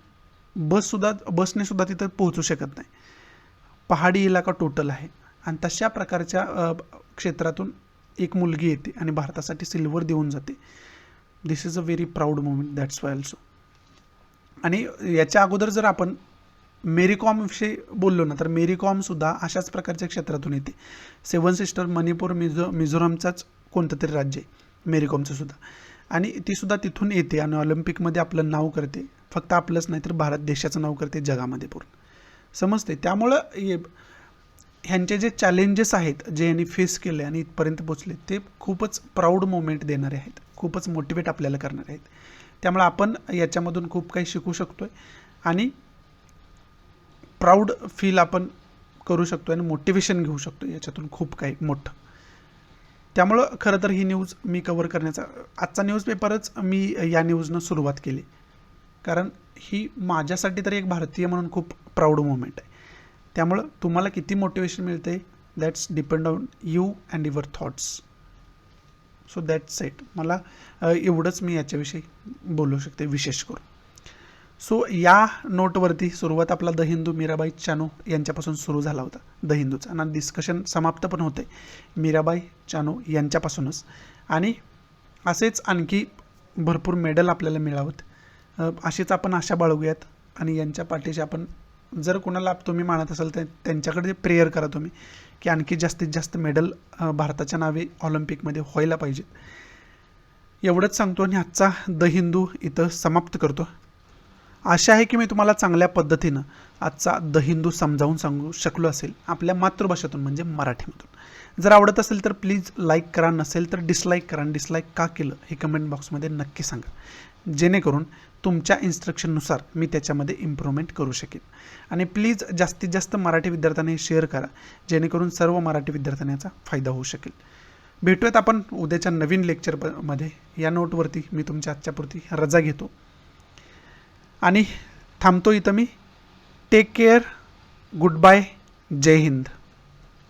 बसने सुद्धा तिथं पोहोचू शकत नाही. पहाडी इलाका टोटल आहे आणि तशा प्रकारच्या क्षेत्रातून एक मुलगी येते आणि भारतासाठी सिल्वर देऊन जाते. This is a very proud movement. That's why also. आणि याच्या अगोदर जर आपण मेरी कॉमविषयी बोललो ना, तर मेरी कॉमसुद्धा अशाच प्रकारच्या क्षेत्रातून येते. सेवन सिस्टर मणिपूर मिझोरामचाच कोणतं तरी राज्य आहे मेरी कॉमचं सुद्धा. आणि तीसुद्धा तिथून येते आणि ऑलिम्पिकमध्ये आपलं नाव करते. फक्त आपलंच नाही तर भारत देशाचं नाव करते जगामध्ये पूर्ण. समजते? त्यामुळं ह्यांचे जे चॅलेंजेस आहेत जे यांनी फेस केले आणि इथपर्यंत पोचले ते खूपच प्राऊड मोमेंट देणारे आहेत, खूपच मोटिवेट आपल्याला करणारे आहेत. त्यामुळे आपण याच्यामधून खूप काही शिकू शकतो आहे आणि प्राऊड फील आपण करू शकतो आणि मोटिवेशन घेऊ शकतो याच्यातून खूप काही मोठं. त्यामुळं खरं तर ही न्यूज मी कव्हर करण्याचा आजचा न्यूजपेपरच मी या न्यूजनं सुरुवात केली, कारण ही माझ्यासाठी तरी एक भारतीय म्हणून खूप प्राऊड मोमेंट आहे. त्यामुळं तुम्हाला किती मोटिवेशन मिळते that's depend on you and your thoughts. So that's it. मला एवढंच मी याच्याविषयी बोलू शकते विशेष करून. सो या नोटवरती सुरुवात आपला द हिंदू मीराबाई चानू यांच्यापासून सुरू झाला होता. द हिंदूचा आणि डिस्कशन समाप्त पण होते मीराबाई चानू यांच्यापासूनच. आणि असेच आणखी भरपूर मेडल आपल्याला मिळावत अशीच आपण आशा बाळगूयात. आणि यांच्या पाठीशी आपण जर कोणाला तुम्ही मानत असाल तर त्यांच्याकडे प्रेयर करा तुम्ही की आणखी जास्तीत जास्त मेडल भारताच्या नावे ऑलिम्पिकमध्ये व्हायला पाहिजेत. एवढंच सांगतो आणि आजचा द हिंदू इथं समाप्त करतो. आशा आहे की मी तुम्हाला चांगल्या पद्धतीनं आजचा द हिंदू समजावून सांगू शकलो असेल आपल्या मातृभाषेतून म्हणजे मराठीमधून. जर आवडत असेल तर प्लीज लाईक करा, नसेल तर डिसलाईक करा. आणि डिसलाईक का केलं हे कमेंट बॉक्समध्ये नक्की सांगा, जेणेकरून तुमच्या इन्स्ट्रक्शननुसार मी त्याच्यामध्ये इम्प्रूव्हमेंट करू शकेन. आणि प्लीज जास्तीत जास्त मराठी विद्यार्थ्यांनी शेअर करा, जेणेकरून सर्व मराठी विद्यार्थ्यांना याचा फायदा होऊ शकेल. भेटूयात आपण उद्याच्या नवीन लेक्चरमध्ये. या नोटवरती मी तुमच्या आजच्यापुरती रजा घेतो आणि थांबतो इथं मी. Take care. Good bye. जय हिंद.